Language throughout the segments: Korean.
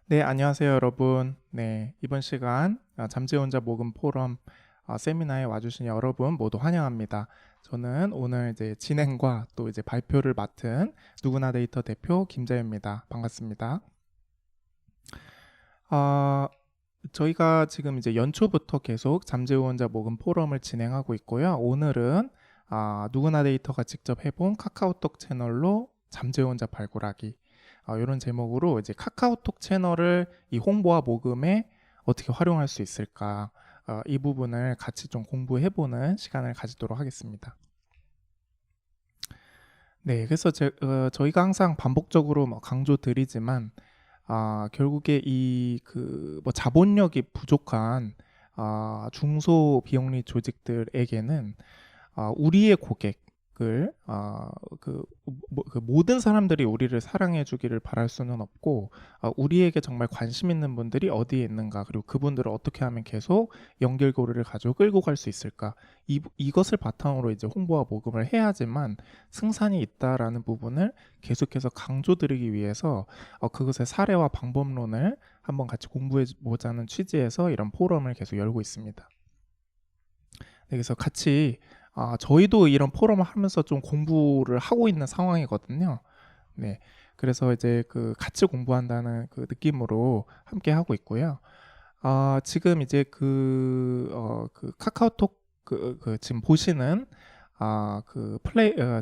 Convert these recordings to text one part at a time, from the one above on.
네, 안녕하세요, 여러분. 네, 이번 시간 잠재혼자 모금 포럼 세미나에 와주신 여러분 모두 환영합니다. 저는 오늘 이제 진행과 또 이제 발표를 맡은 누구나 데이터 대표 김재현입니다. 반갑습니다. 어, 저희가 지금 이제 연초부터 계속 잠재혼자 모금 포럼을 진행하고 있고요. 오늘은 누구나 데이터가 직접 해본 카카오톡 채널로 잠재혼자 발굴하기 이런 제목으로 이제 카카오톡 채널을 이 홍보와 모금에 어떻게 활용할 수 있을까 이 부분을 같이 좀 공부해보는 시간을 가지도록 하겠습니다. 네, 그래서 저희가 항상 반복적으로 뭐 강조드리지만 결국에 이 그 뭐 자본력이 부족한 중소 비영리 조직들에게는 우리의 고객을 그 모든 사람들이 우리를 사랑해 주기를 바랄 수는 없고 우리에게 정말 관심 있는 분들이 어디에 있는가 그리고 그분들을 어떻게 하면 계속 연결고리를 가지고 끌고 갈 수 있을까 이것을 바탕으로 이제 홍보와 모금을 해야지만 승산이 있다라는 부분을 계속해서 강조드리기 위해서 그것의 사례와 방법론을 한번 같이 공부해 보자는 취지에서 이런 포럼을 계속 열고 있습니다. 네, 그래서 같이 저희도 이런 포럼을 하면서 좀 공부를 하고 있는 상황이거든요. 네, 그래서 이제 그 같이 공부한다는 그 느낌으로 함께 하고 있고요. 지금 이제 그 카카오톡 지금 보시는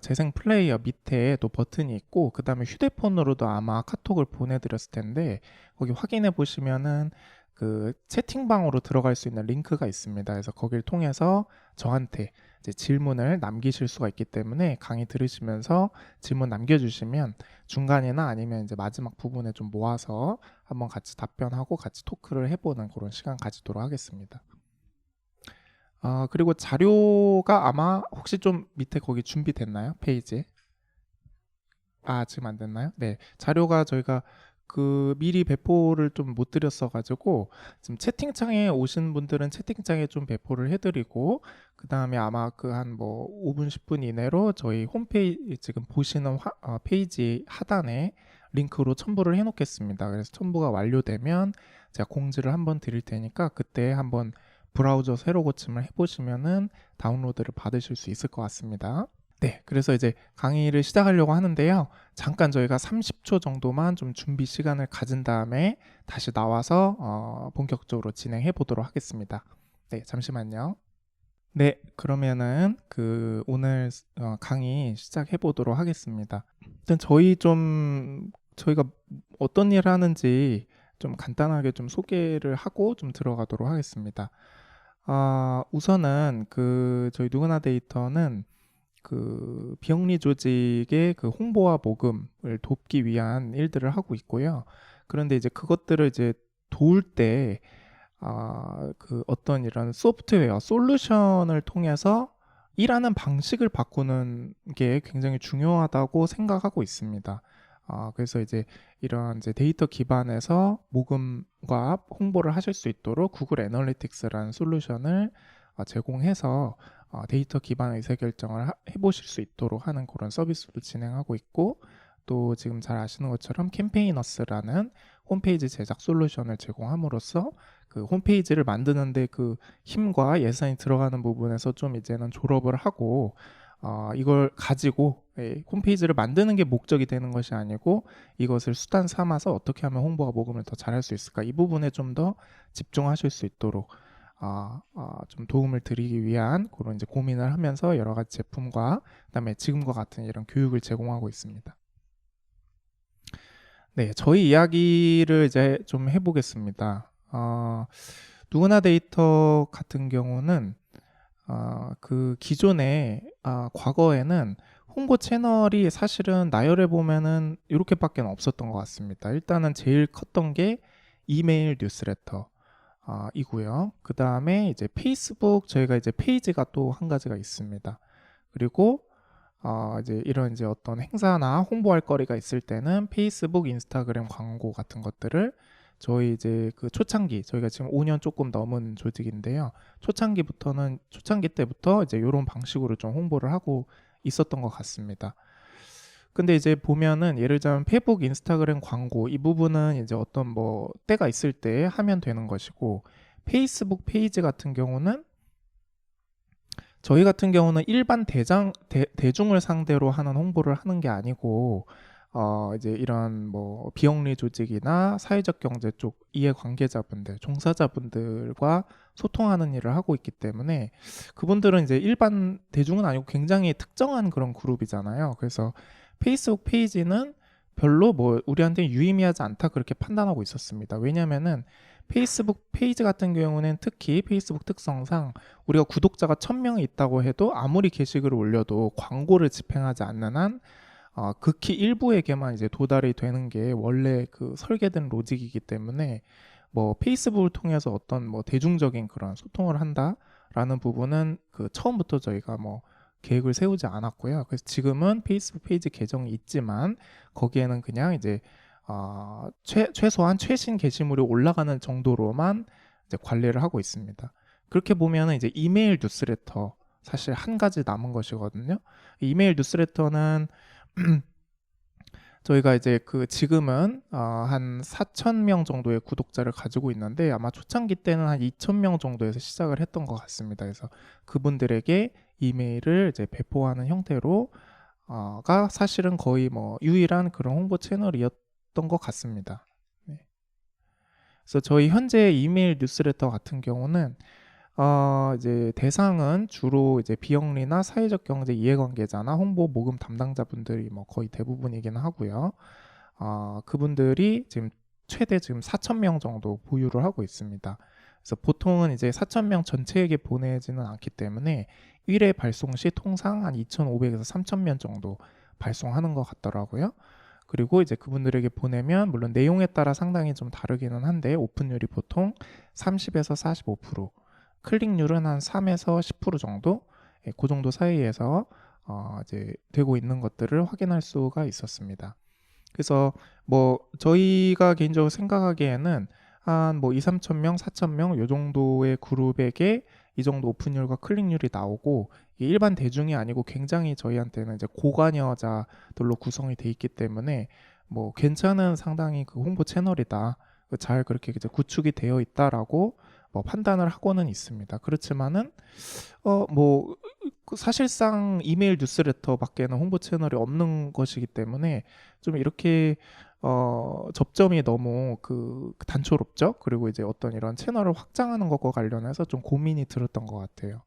재생 플레이어 밑에 또 버튼이 있고 그 다음에 휴대폰으로도 아마 카톡을 보내드렸을 텐데 거기 확인해 보시면은 그 채팅방으로 들어갈 수 있는 링크가 있습니다. 그래서 거기를 통해서 저한테 이제 질문을 남기실 수가 있기 때문에 강의 들으시면서 질문 남겨주시면 중간이나 아니면 이제 마지막 부분에 좀 모아서 한번 같이 답변하고 같이 토크를 해보는 그런 시간 가지도록 하겠습니다. 그리고 자료가 아마 혹시 좀 밑에 거기 준비됐나요? 페이지에? 지금 안 됐나요? 네. 자료가 저희가 그 미리 배포를 좀 못 드렸어가지고 지금 채팅창에 오신 분들은 채팅창에 좀 배포를 해드리고 그 다음에 아마 그 한 뭐 5분 10분 이내로 저희 홈페이지 지금 보시는 페이지 하단에 링크로 첨부를 해놓겠습니다. 그래서 첨부가 완료되면 제가 공지를 한번 드릴 테니까 그때 한번 브라우저 새로 고침을 해보시면은 다운로드를 받으실 수 있을 것 같습니다. 네, 그래서 이제 강의를 시작하려고 하는데요. 잠깐 저희가 30초 정도만 좀 준비 시간을 가진 다음에 다시 나와서 본격적으로 진행해 보도록 하겠습니다. 네, 잠시만요. 네, 그러면은 그 오늘 강의 시작해 보도록 하겠습니다. 일단 저희가 어떤 일을 하는지 좀 간단하게 좀 소개를 하고 좀 들어가도록 하겠습니다. 우선은 그 저희 누구나 데이터는 그 비영리 조직의 그 홍보와 모금을 돕기 위한 일들을 하고 있고요. 그런데 이제 그것들을 이제 도울 때 그 어떤 이런 소프트웨어 솔루션을 통해서 일하는 방식을 바꾸는 게 굉장히 중요하다고 생각하고 있습니다. 그래서 이제 이런 이제 데이터 기반에서 모금과 홍보를 하실 수 있도록 구글 애널리틱스라는 솔루션을 제공해서 데이터 기반 의사결정을 해보실 수 있도록 하는 그런 서비스를 진행하고 있고 또 지금 잘 아시는 것처럼 캠페이너스라는 홈페이지 제작 솔루션을 제공함으로써 그 홈페이지를 만드는데 그 힘과 예산이 들어가는 부분에서 좀 이제는 졸업을 하고 이걸 가지고 홈페이지를 만드는 게 목적이 되는 것이 아니고 이것을 수단 삼아서 어떻게 하면 홍보와 모금을 더 잘할 수 있을까 이 부분에 좀 더 집중하실 수 있도록 좀 도움을 드리기 위한 그런 이제 고민을 하면서 여러 가지 제품과 그다음에 지금과 같은 이런 교육을 제공하고 있습니다. 네, 저희 이야기를 이제 좀 해보겠습니다. 누구나 데이터 같은 경우는 그 기존에 과거에는 홍보 채널이 사실은 나열해 보면은 이렇게밖에 없었던 것 같습니다. 일단은 제일 컸던 게 이메일 뉴스레터 이고요. 그 다음에 이제 페이스북 저희가 이제 페이지가 또 한 가지가 있습니다. 그리고 이제 이런 이제 어떤 행사나 홍보할 거리가 있을 때는 페이스북, 인스타그램 광고 같은 것들을 저희 이제 그 초창기 저희가 지금 5년 조금 넘은 조직인데요. 초창기 때부터 이제 이런 방식으로 좀 홍보를 하고 있었던 것 같습니다. 근데 이제 보면은 예를 들자면 페이북, 인스타그램 광고 이 부분은 이제 어떤 뭐 때가 있을 때 하면 되는 것이고, 페이스북 페이지 같은 경우는 저희 같은 경우는 일반 대중을 상대로 하는 홍보를 하는 게 아니고, 이제 이런 뭐 비영리 조직이나 사회적 경제 쪽 이해관계자분들, 종사자분들과 소통하는 일을 하고 있기 때문에, 그분들은 이제 일반 대중은 아니고 굉장히 특정한 그런 그룹이잖아요. 그래서 페이스북 페이지는 별로 뭐 우리한테 유의미하지 않다 그렇게 판단하고 있었습니다. 왜냐면은 페이스북 페이지 같은 경우는 특히 페이스북 특성상 우리가 구독자가 1000명이 있다고 해도 아무리 게시글을 올려도 광고를 집행하지 않는 한 극히 일부에게만 이제 도달이 되는 게 원래 그 설계된 로직이기 때문에, 뭐 페이스북을 통해서 어떤 뭐 대중적인 그런 소통을 한다라는 부분은 그 처음부터 저희가 뭐 계획을 세우지 않았고요. 그래서 지금은 페이스북 페이지 계정이 있지만 거기에는 그냥 이제 최소한 최신 게시물이 올라가는 정도로만 이제 관리를 하고 있습니다. 그렇게 보면 이제 이메일 뉴스레터 사실 한 가지 남은 것이거든요. 이메일 뉴스레터는 저희가 이제 그 지금은 한 4,000명 정도의 구독자를 가지고 있는데, 아마 초창기 때는 한 2,000명 정도에서 시작을 했던 것 같습니다. 그래서 그분들에게 이메일을 이제 배포하는 형태로 가 사실은 거의 뭐 유일한 그런 홍보 채널이었던 것 같습니다. 네. 그래서 저희 현재 이메일 뉴스레터 같은 경우는 이제 대상은 주로 이제 비영리나 사회적 경제 이해관계자나 홍보 모금 담당자분들이 뭐 거의 대부분이긴 하고요. 그분들이 지금 최대 지금 4,000명 정도 보유를 하고 있습니다. 그래서 보통은 이제 4,000명 전체에게 보내지는 않기 때문에 1회 발송 시 통상 한 2,500에서 3,000면 정도 발송하는 것 같더라고요. 그리고 이제 그분들에게 보내면 물론 내용에 따라 상당히 좀 다르기는 한데, 오픈율이 보통 30에서 45%, 클릭률은 한 3에서 10% 정도, 그 정도 사이에서 이제 되고 있는 것들을 확인할 수가 있었습니다. 그래서 뭐 저희가 개인적으로 생각하기에는 한 뭐 2, 3천 명, 4천 명 요 정도의 그룹에게 이 정도 오픈율과 클릭률이 나오고, 일반 대중이 아니고 굉장히 저희한테는 이제 고관여자들로 구성이 돼 있기 때문에 뭐 괜찮은 상당히 그 홍보 채널이다, 잘 그렇게 이제 구축이 되어 있다라고 뭐 판단을 하고는 있습니다. 그렇지만은 뭐 사실상 이메일 뉴스레터밖에는 홍보 채널이 없는 것이기 때문에 좀 이렇게 접점이 너무 그 단초롭죠. 그리고 이제 어떤 이런 채널을 확장하는 것과 관련해서 좀 고민이 들었던 것 같아요.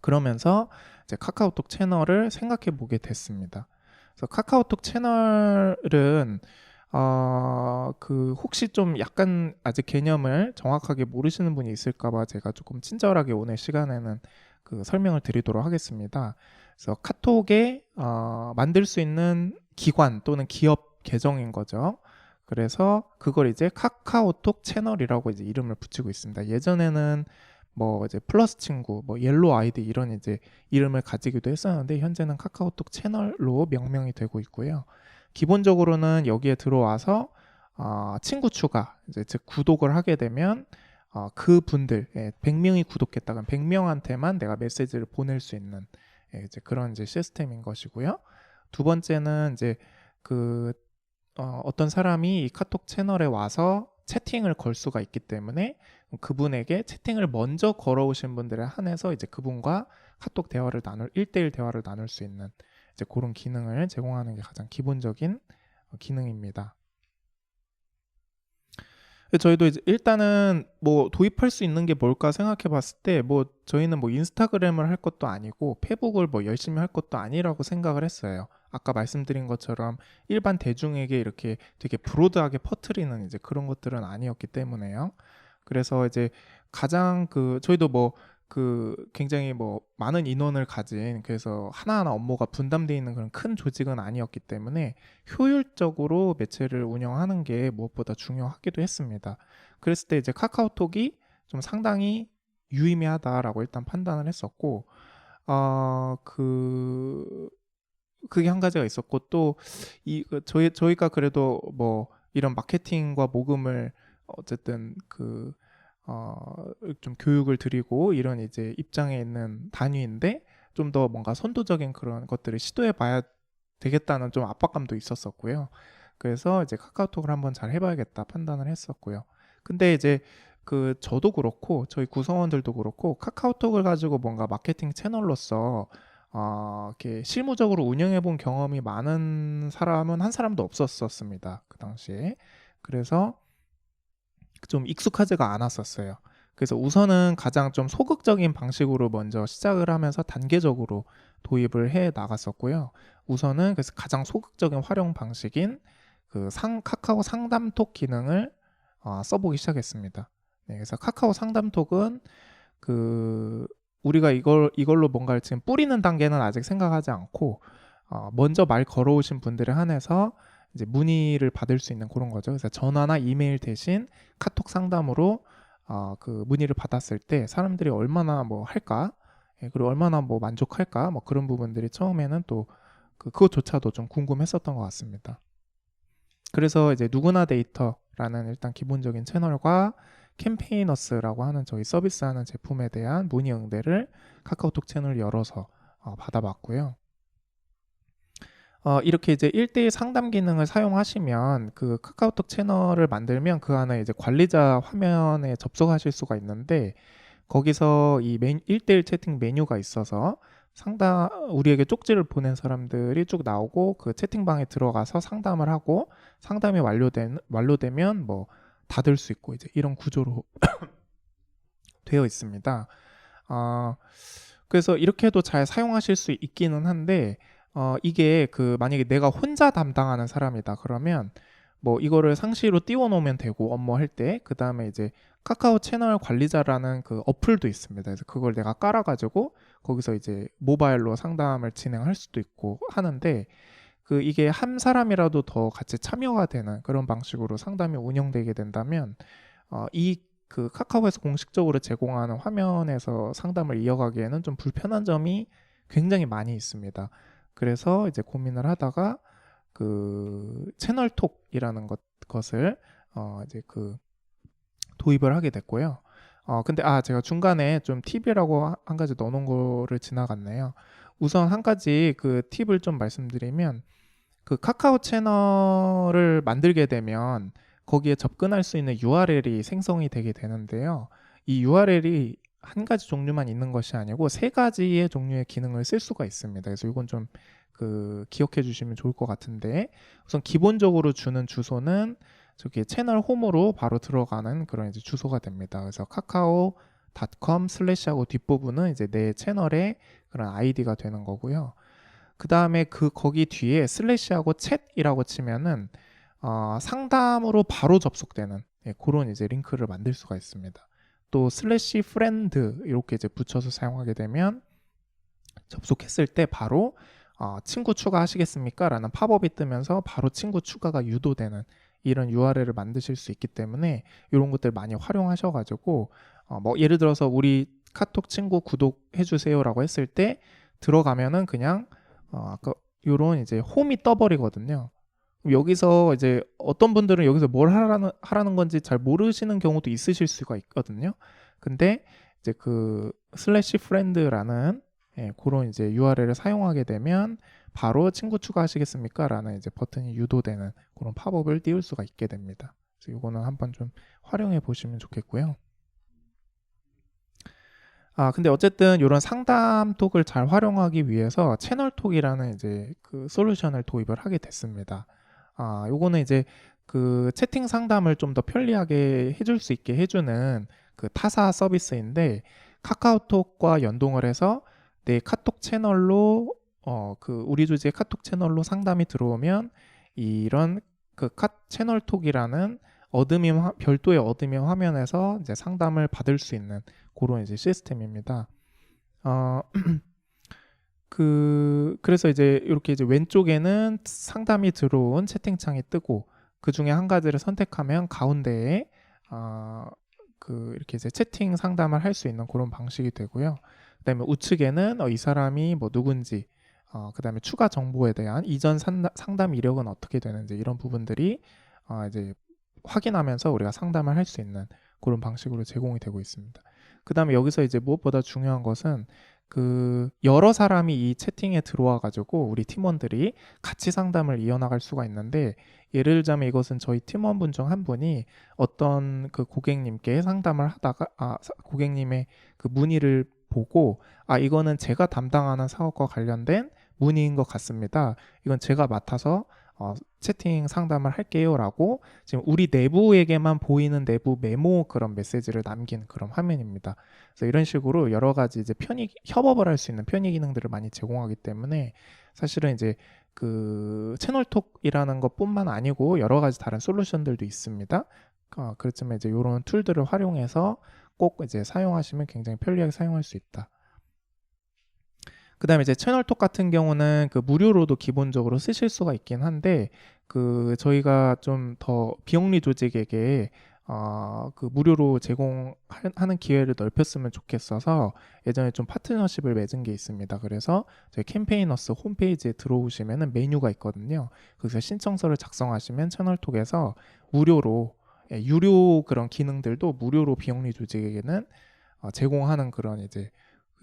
그러면서 이제 카카오톡 채널을 생각해 보게 됐습니다. 그래서 카카오톡 채널은 그 혹시 좀 약간 아직 개념을 정확하게 모르시는 분이 있을까봐 제가 조금 친절하게 오늘 시간에는 그 설명을 드리도록 하겠습니다. 그래서 카톡에 만들 수 있는 기관 또는 기업 계정인 거죠. 그래서 그걸 이제 카카오톡 채널이라고 이제 이름을 붙이고 있습니다. 예전에는 뭐 이제 플러스 친구, 뭐 옐로우 아이디 이런 이제 이름을 가지기도 했었는데, 현재는 카카오톡 채널로 명명이 되고 있고요. 기본적으로는 여기에 들어와서 친구 추가, 이제 즉 구독을 하게 되면 그 분들 100명이 구독했다 그러면 100명한테만 내가 메시지를 보낼 수 있는 이제 그런 이제 시스템인 것이고요. 두 번째는 이제 그 어떤 사람이 이 카톡 채널에 와서 채팅을 걸 수가 있기 때문에 그분에게 채팅을 먼저 걸어오신 분들에 한해서 이제 그분과 카톡 대화를 1대1 대화를 나눌 수 있는 이제 그런 기능을 제공하는 게 가장 기본적인 기능입니다. 저희도 이제 일단은 뭐 도입할 수 있는 게 뭘까 생각해 봤을 때, 뭐 저희는 뭐 인스타그램을 할 것도 아니고 페북을 뭐 열심히 할 것도 아니라고 생각을 했어요. 아까 말씀드린 것처럼 일반 대중에게 이렇게 되게 브로드하게 퍼뜨리는 이제 그런 것들은 아니었기 때문에요. 그래서 이제 가장 그 저희도 뭐 그 굉장히 뭐 많은 인원을 가진, 그래서 하나하나 업무가 분담되어 있는 그런 큰 조직은 아니었기 때문에 효율적으로 매체를 운영하는 게 무엇보다 중요하기도 했습니다. 그랬을 때 이제 카카오톡이 좀 상당히 유의미하다라고 일단 판단을 했었고, 그게 한 가지가 있었고, 또 저희가 그래도 뭐 이런 마케팅과 모금을 어쨌든 좀 교육을 드리고 이런 이제 입장에 있는 단위인데, 좀 더 뭔가 선도적인 그런 것들을 시도해 봐야 되겠다는 좀 압박감도 있었었고요. 그래서 이제 카카오톡을 한번 잘 해봐야겠다 판단을 했었고요. 근데 이제 저도 그렇고 저희 구성원들도 그렇고 카카오톡을 가지고 뭔가 마케팅 채널로서 이렇게 실무적으로 운영해 본 경험이 많은 사람은 한 사람도 없었었습니다. 그 당시에. 그래서 좀 익숙하지가 않았었어요. 그래서 우선은 가장 좀 소극적인 방식으로 먼저 시작을 하면서 단계적으로 도입을 해 나갔었고요. 우선은 그래서 가장 소극적인 활용 방식인 카카오 상담톡 기능을 써보기 시작했습니다. 네, 그래서 카카오 상담톡은 우리가 이걸로 뭔가를 지금 뿌리는 단계는 아직 생각하지 않고 먼저 말 걸어오신 분들에 한해서 이제 문의를 받을 수 있는 그런 거죠. 그래서 전화나 이메일 대신 카톡 상담으로 문의를 받았을 때 사람들이 얼마나 뭐 할까, 예, 그리고 얼마나 뭐 만족할까, 뭐 그런 부분들이 처음에는 또 그것조차도 좀 궁금했었던 것 같습니다. 그래서 이제 누구나 데이터라는 일단 기본적인 채널과 캠페이너스라고 하는 저희 서비스하는 제품에 대한 문의 응대를 카카오톡 채널을 열어서 받아봤고요. 이렇게 이제 1대1 상담 기능을 사용하시면 그 카카오톡 채널을 만들면 그 안에 이제 관리자 화면에 접속하실 수가 있는데 거기서 이 1대1 채팅 메뉴가 있어서 우리에게 쪽지를 보낸 사람들이 쭉 나오고 그 채팅방에 들어가서 상담을 하고 상담이 완료되면 뭐 닫을 수 있고 이제 이런 구조로 되어 있습니다. 그래서 이렇게도 잘 사용하실 수 있기는 한데 이게 만약에 내가 혼자 담당하는 사람이다 그러면 뭐 이거를 상시로 띄워 놓으면 되고 업무할 때 그 다음에 이제 카카오 채널 관리자라는 그 어플도 있습니다. 그래서 그걸 내가 깔아가지고 거기서 이제 모바일로 상담을 진행할 수도 있고 하는데 이게 한 사람이라도 더 같이 참여가 되는 그런 방식으로 상담이 운영되게 된다면 카카오에서 공식적으로 제공하는 화면에서 상담을 이어가기에는 좀 불편한 점이 굉장히 많이 있습니다. 그래서 이제 고민을 하다가 채널톡이라는 것을 이제 도입을 하게 됐고요. 근데 제가 중간에 좀 팁이라고 한 가지 넣어놓은 거를 지나갔네요. 우선 한 가지 팁을 좀 말씀드리면 카카오 채널을 만들게 되면 거기에 접근할 수 있는 URL이 생성이 되게 되는데요. 이 URL이 한 가지 종류만 있는 것이 아니고 세 가지의 종류의 기능을 쓸 수가 있습니다. 그래서 이건 좀 기억해 주시면 좋을 것 같은데 우선 기본적으로 주는 주소는 저기 채널 홈으로 바로 들어가는 그런 이제 주소가 됩니다. 그래서 kakao.com/ 하고 뒷부분은 이제 내 채널의 그런 아이디가 되는 거고요. 그 다음에 거기 뒤에 슬래시하고 챗이라고 치면은 상담으로 바로 접속되는 그런 이제 링크를 만들 수가 있습니다. 또 슬래시 프렌드 이렇게 이제 붙여서 사용하게 되면 접속했을 때 바로 친구 추가하시겠습니까? 라는 팝업이 뜨면서 바로 친구 추가가 유도되는 이런 URL을 만드실 수 있기 때문에 이런 것들 많이 활용하셔가지고 뭐 예를 들어서 우리 카톡 친구 구독해 주세요라고 했을 때 들어가면은 그냥 아까 요런 이제 홈이 떠버리거든요. 여기서 이제 어떤 분들은 여기서 뭘 하라는 건지 잘 모르시는 경우도 있으실 수가 있거든요. 근데 이제 슬래시 프렌드라는 그런 이제 URL을 사용하게 되면 바로 친구 추가하시겠습니까? 라는 이제 버튼이 유도되는 그런 팝업을 띄울 수가 있게 됩니다. 그래서 이거는 한번 좀 활용해 보시면 좋겠고요. 근데 어쨌든 이런 상담톡을 잘 활용하기 위해서 채널톡이라는 이제 솔루션을 도입을 하게 됐습니다. 요거는 이제 채팅 상담을 좀 더 편리하게 해줄 수 있게 해주는 타사 서비스인데 카카오톡과 연동을 해서 내 카톡 채널로 우리 주제의 카톡 채널로 상담이 들어오면 이런 채널톡이라는 별도의 어드민 화면에서 이제 상담을 받을 수 있는 그런 이제 시스템입니다. 그래서 이제 이렇게 이제 왼쪽에는 상담이 들어온 채팅창이 뜨고 그 중에 한 가지를 선택하면 가운데에 이렇게 이제 채팅 상담을 할 수 있는 그런 방식이 되고요. 그다음에 우측에는 이 사람이 뭐 누군지, 그다음에 추가 정보에 대한 이전 상담 이력은 어떻게 되는지 이런 부분들이 이제 확인하면서 우리가 상담을 할 수 있는 그런 방식으로 제공이 되고 있습니다. 그다음에 여기서 이제 무엇보다 중요한 것은 여러 사람이 이 채팅에 들어와 가지고 우리 팀원들이 같이 상담을 이어나갈 수가 있는데, 예를 들자면 이것은 저희 팀원분 중 한 분이 어떤 그 고객님께 상담을 하다가 고객님의 그 문의를 보고, 이거는 제가 담당하는 사업과 관련된 문의인 것 같습니다. 이건 제가 맡아서 채팅 상담을 할게요라고 지금 우리 내부에게만 보이는 내부 메모 그런 메시지를 남긴 그런 화면입니다. 그래서 이런 식으로 여러 가지 이제 협업을 할 수 있는 편의 기능들을 많이 제공하기 때문에, 사실은 이제 그 채널톡이라는 것뿐만 아니고 여러 가지 다른 솔루션들도 있습니다. 그렇지만 이제 이런 툴들을 활용해서 꼭 이제 사용하시면 굉장히 편리하게 사용할 수 있다. 그 다음에 이제 채널톡 같은 경우는 그 무료로도 기본적으로 쓰실 수가 있긴 한데, 저희가 좀 더 비영리 조직에게 그 무료로 제공하는 기회를 넓혔으면 좋겠어서 예전에 좀 파트너십을 맺은 게 있습니다. 그래서 저희 캠페이너스 홈페이지에 들어오시면은 메뉴가 있거든요. 그래서 신청서를 작성하시면 채널톡에서 무료로, 유료 그런 기능들도 무료로 비영리 조직에게는 제공하는 그런 이제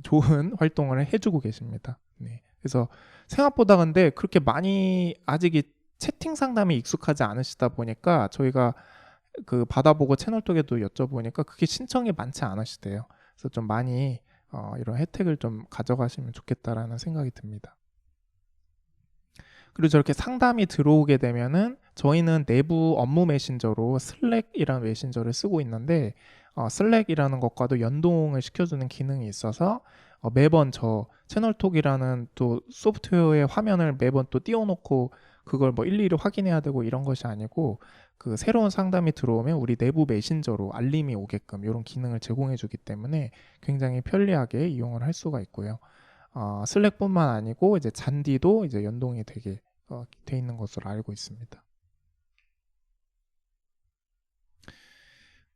좋은 활동을 해주고 계십니다. 네. 그래서 생각보다 근데 그렇게 많이 아직 이 채팅 상담이 익숙하지 않으시다 보니까 저희가 그 받아보고 채널톡에도 여쭤보니까 그게 신청이 많지 않으시대요. 그래서 좀 많이 이런 혜택을 좀 가져가시면 좋겠다라는 생각이 듭니다. 그리고 저렇게 상담이 들어오게 되면은 저희는 내부 업무 메신저로 슬랙이라는 메신저를 쓰고 있는데, 슬랙이라는 것과도 연동을 시켜주는 기능이 있어서 매번 저 채널톡이라는 또 소프트웨어의 화면을 매번 또 띄워놓고 그걸 뭐 일일이 확인해야 되고 이런 것이 아니고, 그 새로운 상담이 들어오면 우리 내부 메신저로 알림이 오게끔 이런 기능을 제공해주기 때문에 굉장히 편리하게 이용을 할 수가 있고요. 슬랙뿐만 아니고 이제 잔디도 이제 연동이 되게 돼 있는 것으로 알고 있습니다.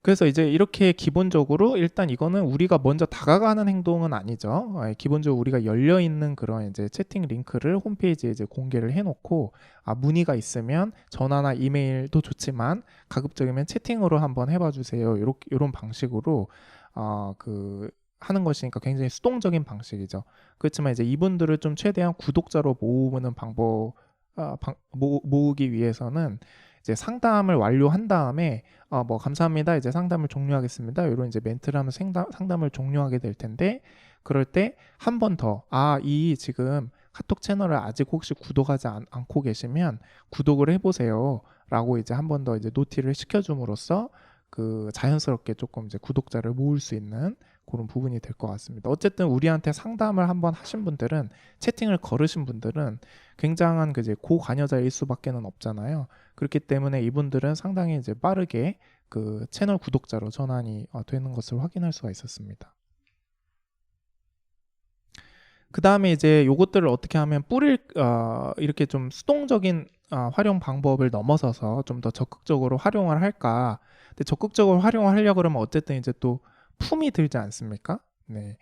그래서 이제 이렇게 기본적으로 일단 이거는 우리가 먼저 다가가는 행동은 아니죠. 기본적으로 우리가 열려 있는 그런 이제 채팅 링크를 홈페이지에 이제 공개를 해놓고, 문의가 있으면 전화나 이메일도 좋지만 가급적이면 채팅으로 한번 해봐 주세요. 이런 방식으로 하는 것이니까 굉장히 수동적인 방식이죠. 그렇지만 이제 이분들을 좀 최대한 구독자로 모으는 방법, 모으기 위해서는 이제 상담을 완료한 다음에 뭐 감사합니다, 이제 상담을 종료하겠습니다, 이런 이제 멘트를 하면서 상담을 종료하게 될 텐데, 그럴 때 한 번 더 이 지금 카톡 채널을 아직 혹시 구독하지 않고 계시면 구독을 해보세요 라고 이제 한 번 더 이제 노티를 시켜줌으로써 그 자연스럽게 조금 이제 구독자를 모을 수 있는 그런 부분이 될 것 같습니다. 어쨌든 우리한테 상담을 한번 하신 분들은, 채팅을 걸으신 분들은 굉장한 이제 고관여자일 수밖에는 없잖아요. 그렇기 때문에 이분들은 상당히 이제 빠르게 그 채널 구독자로 전환이 되는 것을 확인할 수가 있었습니다. 그 다음에 이제 요것들을 어떻게 하면 이렇게 좀 수동적인 활용 방법을 넘어서서 좀 더 적극적으로 활용을 할까. 근데 적극적으로 활용을 하려고 그러면 어쨌든 이제 또 품이 들지 않습니까? 네.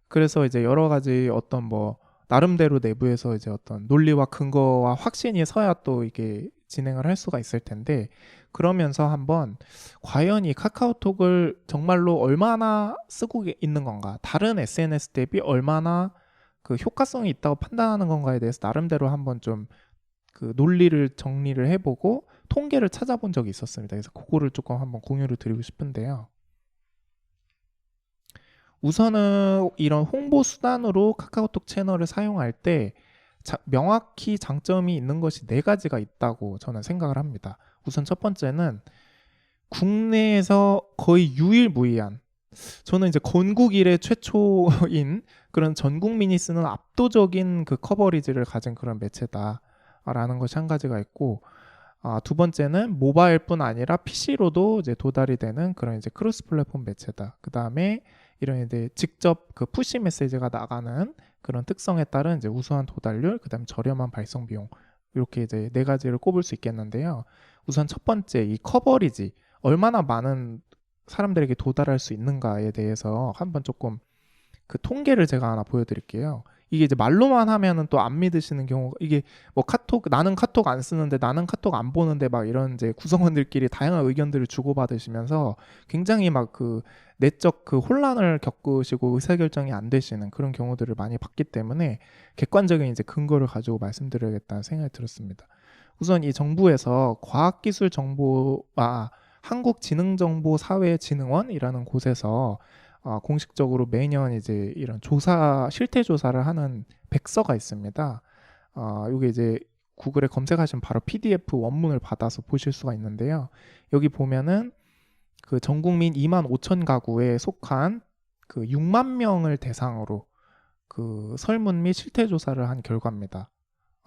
그래서 이제 여러 가지 어떤 뭐 나름대로 내부에서 이제 어떤 논리와 근거와 확신이 서야 또 이게 진행을 할 수가 있을 텐데, 그러면서 한번 과연 이 카카오톡을 정말로 얼마나 쓰고 있는 건가, 다른 SNS 대비 얼마나 그 효과성이 있다고 판단하는 건가에 대해서 나름대로 한번 좀 그 논리를 정리를 해보고 통계를 찾아본 적이 있었습니다. 그래서 그거를 조금 한번 공유를 드리고 싶은데요. 우선은 이런 홍보 수단으로 카카오톡 채널을 사용할 때 명확히 장점이 있는 것이 4가지가 있다고 저는 생각을 합니다. 우선 첫 번째는 국내에서 거의 유일무이한, 저는 이제 건국 이래 최초인 그런 전 국민이 쓰는 압도적인 그 커버리지를 가진 그런 매체다라는 것이 한 가지가 있고, 두 번째는 모바일뿐 아니라 PC로도 이제 도달이 되는 그런 이제 크로스 플랫폼 매체다. 그 다음에 이런 이제 직접 그 푸시 메시지가 나가는 그런 특성에 따른 이제 우수한 도달률, 그 다음 저렴한 발송 비용, 이렇게 이제 4가지를 꼽을 수 있겠는데요. 우선 첫 번째, 이 커버리지, 얼마나 많은 사람들에게 도달할 수 있는가에 대해서 한번 조금 그 통계를 제가 하나 보여드릴게요. 이게 이제 말로만 하면은 또 안 믿으시는 경우가, 이게 뭐 카톡, 나는 카톡 안 쓰는데, 나는 카톡 안 보는데, 막 이런 이제 구성원들끼리 다양한 의견들을 주고받으시면서 굉장히 막 그 내적 그 혼란을 겪으시고 의사결정이 안 되시는 그런 경우들을 많이 봤기 때문에 객관적인 이제 근거를 가지고 말씀드려야겠다는 생각이 들었습니다. 우선 이 정부에서 한국지능정보사회진흥원이라는 곳에서 공식적으로 매년 이제 이런 실태 조사를 하는 백서가 있습니다. 이게 이제 구글에 검색하시면 바로 PDF 원문을 받아서 보실 수가 있는데요. 여기 보면은 그 전 국민 2만 5천 가구에 속한 그 6만 명을 대상으로 그 설문 및 실태 조사를 한 결과입니다.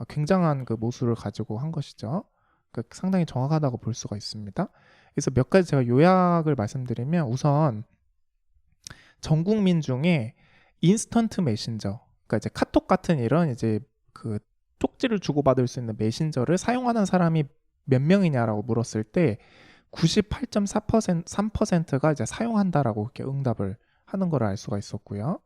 굉장한 그 모수를 가지고 한 것이죠. 그러니까 상당히 정확하다고 볼 수가 있습니다. 그래서 몇 가지 제가 요약을 말씀드리면, 우선 전 국민 중에 인스턴트 메신저, 그러니까 이제 카톡 같은 이런 이제 그 쪽지를 주고받을 수 있는 메신저를 사용하는 사람이 몇 명이냐라고 물었을 때 98.3%가 이제 사용한다라고 이렇게 응답을 하는 걸 알 수가 있었고요.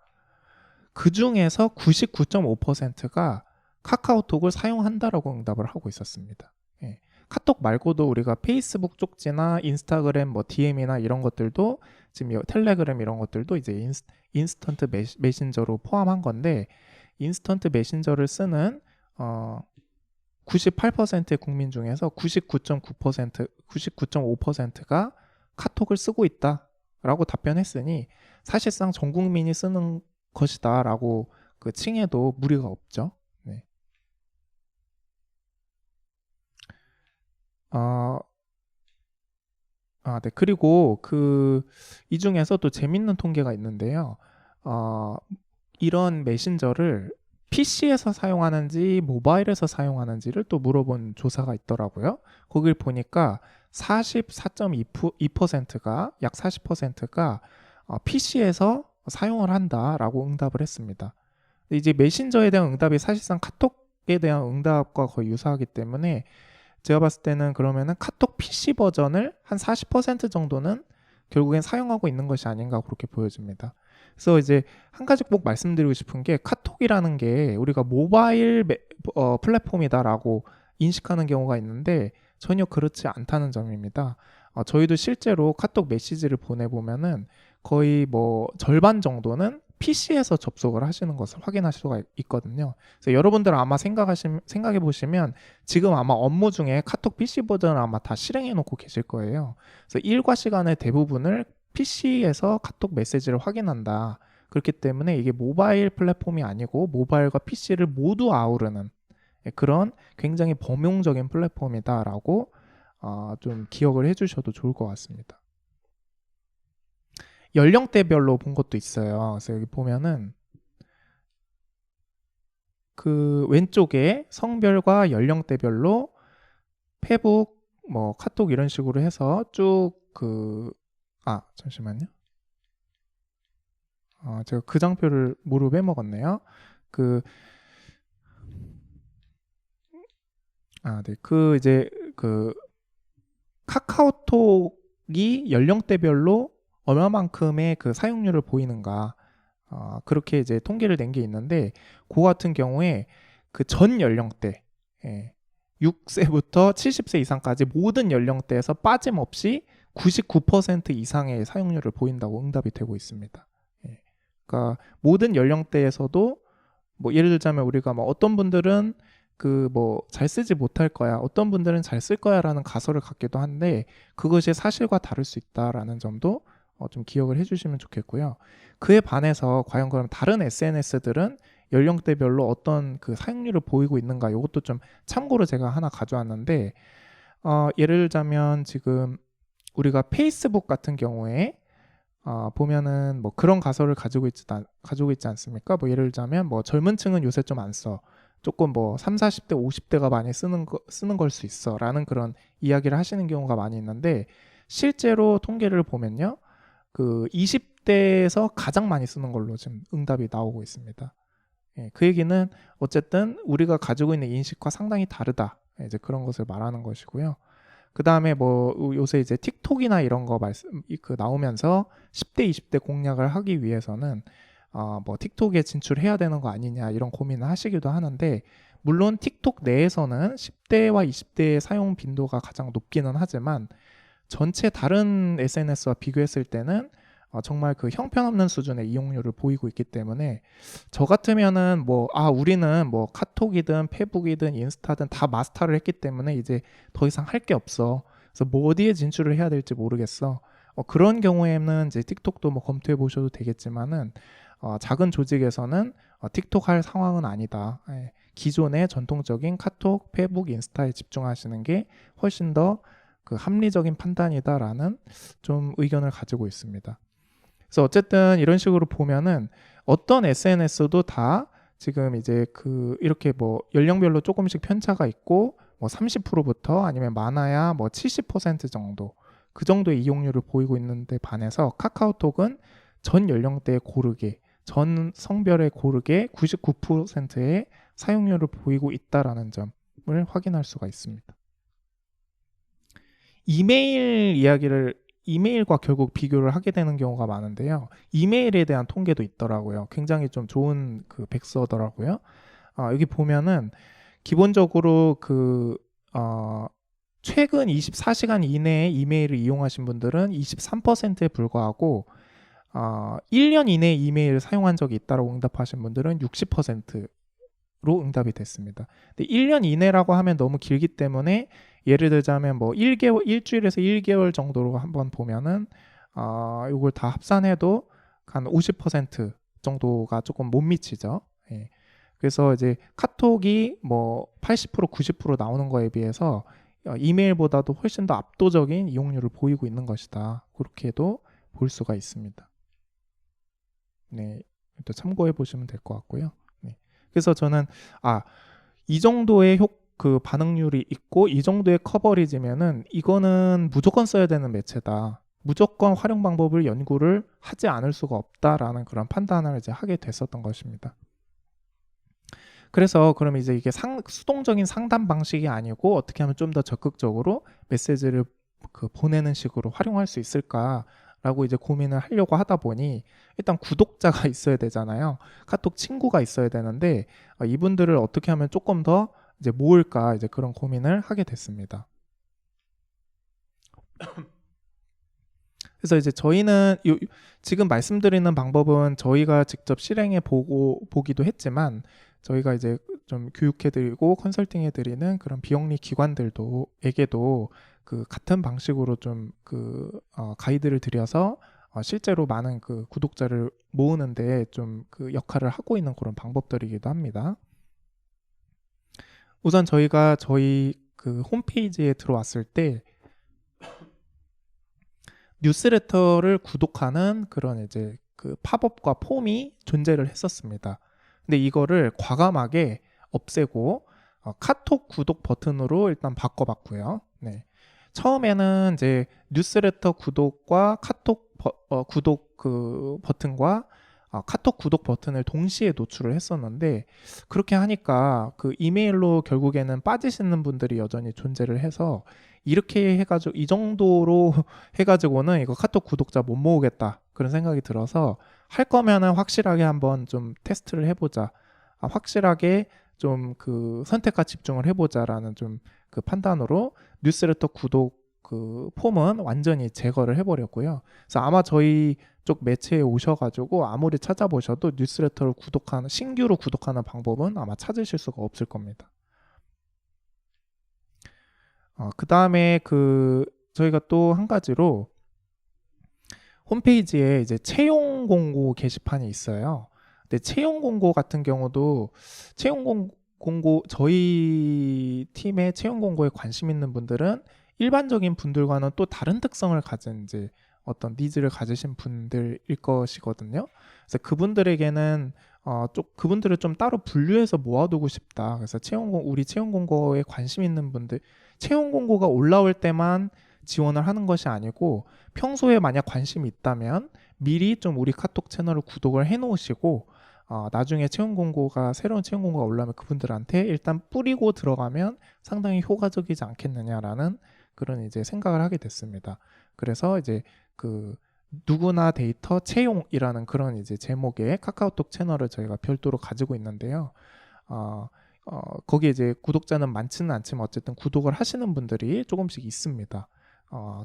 그 중에서 99.5%가 카카오톡을 사용한다라고 응답을 하고 있었습니다. 예. 카톡 말고도 우리가 페이스북 쪽지나 인스타그램 뭐 DM이나 이런 것들도, 지금 텔레그램 이런 것들도 이제 인스턴트 메신저로 포함한 건데, 인스턴트 메신저를 쓰는 98%의 국민 중에서 99.9%, 99.5%가 카톡을 쓰고 있다라고 답변했으니 사실상 전 국민이 쓰는 것이다라고 그 칭해도 무리가 없죠. 네. 네. 그리고 이 중에서 또 재밌는 통계가 있는데요. 이런 메신저를 PC에서 사용하는지 모바일에서 사용하는지를 또 물어본 조사가 있더라고요. 거길 보니까 44.2%가 약 40%가 PC에서 사용을 한다라고 응답을 했습니다. 이제 메신저에 대한 응답이 사실상 카톡에 대한 응답과 거의 유사하기 때문에 제가 봤을 때는 그러면은 카톡 PC 버전을 한 40% 정도는 결국엔 사용하고 있는 것이 아닌가 그렇게 보여집니다. 그래서 이제 한 가지 꼭 말씀드리고 싶은 게, 카톡이라는 게 우리가 모바일 플랫폼이다라고 인식하는 경우가 있는데 전혀 그렇지 않다는 점입니다. 저희도 실제로 카톡 메시지를 보내보면은 거의 뭐 절반 정도는 PC에서 접속을 하시는 것을 확인하실 수가 있거든요. 그래서 여러분들 아마 생각해 보시면 지금 아마 업무 중에 카톡 PC 버전을 아마 다 실행해 놓고 계실 거예요. 그래서 일과 시간의 대부분을 PC에서 카톡 메시지를 확인한다. 그렇기 때문에 이게 모바일 플랫폼이 아니고 모바일과 PC를 모두 아우르는 그런 굉장히 범용적인 플랫폼이다라고 좀 기억을 해주셔도 좋을 것 같습니다. 연령대별로 본 것도 있어요. 그래서 여기 보면은 그 왼쪽에 성별과 연령대별로 페북, 뭐 카톡 이런 식으로 해서 쭉 잠시만요. 제가 그 장표를 모르고 빼먹었네요. 네. 이제 카카오톡이 연령대별로 얼마만큼의 그 사용률을 보이는가, 그렇게 이제 통계를 낸 게 있는데, 그 같은 경우에 그 전 연령대, 6세부터 70세 이상까지 모든 연령대에서 빠짐없이 99% 이상의 사용률을 보인다고 응답이 되고 있습니다. 그러니까 모든 연령대에서도 뭐 예를 들자면 우리가 뭐 어떤 분들은 잘 쓰지 못할 거야, 어떤 분들은 잘 쓸 거야라는 가설을 갖기도 한데, 그것이 사실과 다를 수 있다라는 점도 좀 기억을 해주시면 좋겠고요. 그에 반해서 과연 그럼 다른 SNS들은 연령대별로 어떤 그 사용률을 보이고 있는가, 이것도 좀 참고로 제가 하나 가져왔는데, 예를 들자면 지금 우리가 페이스북 같은 경우에 보면은 뭐 그런 가설을 가지고 있지 않습니까? 뭐 예를 들자면 뭐 젊은 층은 요새 좀 안 써, 조금 뭐 3, 40대, 50대가 많이 쓰는 걸 수 있어 라는 그런 이야기를 하시는 경우가 많이 있는데, 실제로 통계를 보면요, 그 20대에서 가장 많이 쓰는 걸로 지금 응답이 나오고 있습니다. 그 얘기는 어쨌든 우리가 가지고 있는 인식과 상당히 다르다, 이제 그런 것을 말하는 것이고요. 그 다음에 뭐 요새 이제 틱톡이나 이런 거 나오면서 10대, 20대 공략을 하기 위해서는 뭐 틱톡에 진출해야 되는 거 아니냐 이런 고민을 하시기도 하는데, 물론 틱톡 내에서는 10대와 20대의 사용 빈도가 가장 높기는 하지만 전체 다른 SNS와 비교했을 때는 정말 그 형편없는 수준의 이용률을 보이고 있기 때문에, 저 같으면은 우리는 뭐 카톡이든 페북이든 인스타든 다 마스터를 했기 때문에 이제 더 이상 할 게 없어. 그래서 뭐 어디에 진출을 해야 될지 모르겠어. 그런 경우에는 이제 틱톡도 뭐 검토해 보셔도 되겠지만은, 작은 조직에서는 틱톡 할 상황은 아니다. 예, 기존의 전통적인 카톡, 페북, 인스타에 집중하시는 게 훨씬 더 그 합리적인 판단이다라는 좀 의견을 가지고 있습니다. 그래서 어쨌든 이런 식으로 보면은 어떤 SNS도 다 지금 이제 이렇게 뭐 연령별로 조금씩 편차가 있고, 뭐 30%부터 아니면 많아야 뭐 70% 정도, 그 정도의 이용률을 보이고 있는데 반해서 카카오톡은 전 연령대에 고르게, 전 성별에 고르게 99%의 사용률을 보이고 있다라는 점을 확인할 수가 있습니다. 이메일과 결국 비교를 하게 되는 경우가 많은데요. 이메일에 대한 통계도 있더라고요. 굉장히 좀 좋은 백서더라고요. 여기 보면은 기본적으로 최근 24시간 이내에 이메일을 이용하신 분들은 23%에 불과하고, 1년 이내에 이메일을 사용한 적이 있다고 응답하신 분들은 60%로 응답이 됐습니다. 근데 1년 이내라고 하면 너무 길기 때문에, 예를 들자면 뭐 일주일에서 1개월 정도로 한번 보면은 이걸 다 합산해도 한 50% 정도가 조금 못 미치죠. 예. 그래서 이제 카톡이 뭐 80% 90% 나오는 거에 비해서 이메일보다도 훨씬 더 압도적인 이용률을 보이고 있는 것이다. 그렇게도 볼 수가 있습니다. 네, 또 참고해 보시면 될 것 같고요. 네. 그래서 저는 이 정도의 반응률이 있고 이 정도의 커버리지면은 이거는 무조건 써야 되는 매체다. 무조건 활용 방법을 연구를 하지 않을 수가 없다라는 그런 판단을 이제 하게 됐었던 것입니다. 그래서 그럼 이제 이게 수동적인 상담 방식이 아니고 어떻게 하면 좀 더 적극적으로 메시지를 보내는 식으로 활용할 수 있을까라고 이제 고민을 하려고 하다 보니, 일단 구독자가 있어야 되잖아요. 카톡 친구가 있어야 되는데, 이분들을 어떻게 하면 조금 더 이제 모을까, 이제 그런 고민을 하게 됐습니다. 그래서 이제 저희는 지금 말씀드리는 방법은 저희가 직접 실행해 보기도 했지만, 저희가 이제 좀 교육해드리고 컨설팅해드리는 그런 비영리 기관들에게도 같은 방식으로 좀 가이드를 드려서 실제로 많은 구독자를 모으는데 좀 역할을 하고 있는 그런 방법들이기도 합니다. 우선 저희가 저희 홈페이지에 들어왔을 때 뉴스레터를 구독하는 그런 이제 팝업과 폼이 존재를 했었습니다. 근데 이거를 과감하게 없애고 카톡 구독 버튼으로 일단 바꿔봤고요. 네. 처음에는 이제 뉴스레터 구독과 카톡 구독 버튼과 카톡 구독 버튼을 동시에 노출을 했었는데, 그렇게 하니까 이메일로 결국에는 빠지시는 분들이 여전히 존재를 해서, 이렇게 해가지고 이 정도로 해가지고는 이거 카톡 구독자 못 모으겠다 그런 생각이 들어서, 할 거면은 확실하게 한번 좀 테스트를 해보자, 확실하게 좀 선택과 집중을 해보자라는 좀 판단으로 뉴스레터 구독 폼은 완전히 제거를 해버렸고요. 그래서 아마 저희 쪽 매체에 오셔가지고 아무리 찾아보셔도 뉴스레터를 신규로 구독하는 방법은 아마 찾으실 수가 없을 겁니다. 그 다음에 저희가 또 한 가지로 홈페이지에 이제 채용 공고 게시판이 있어요. 근데 채용 공고 같은 경우도 저희 팀의 채용 공고에 관심 있는 분들은 일반적인 분들과는 또 다른 특성을 가진 이제 어떤 니즈를 가지신 분들일 것이거든요. 그래서 그분들에게는 그분들을 좀 따로 분류해서 모아두고 싶다. 그래서 우리 채용 공고에 관심 있는 분들, 채용 공고가 올라올 때만 지원을 하는 것이 아니고, 평소에 만약 관심이 있다면 미리 좀 우리 카톡 채널을 구독을 해놓으시고, 나중에 새로운 채용 공고가 올라오면 그분들한테 일단 뿌리고 들어가면 상당히 효과적이지 않겠느냐라는 그런 이제 생각을 하게 됐습니다. 그래서 이제 누구나 데이터 채용이라는 그런 이제 제목의 카카오톡 채널을 저희가 별도로 가지고 있는데요. 어, 거기에 이제 구독자는 많지는 않지만 어쨌든 구독을 하시는 분들이 조금씩 있습니다.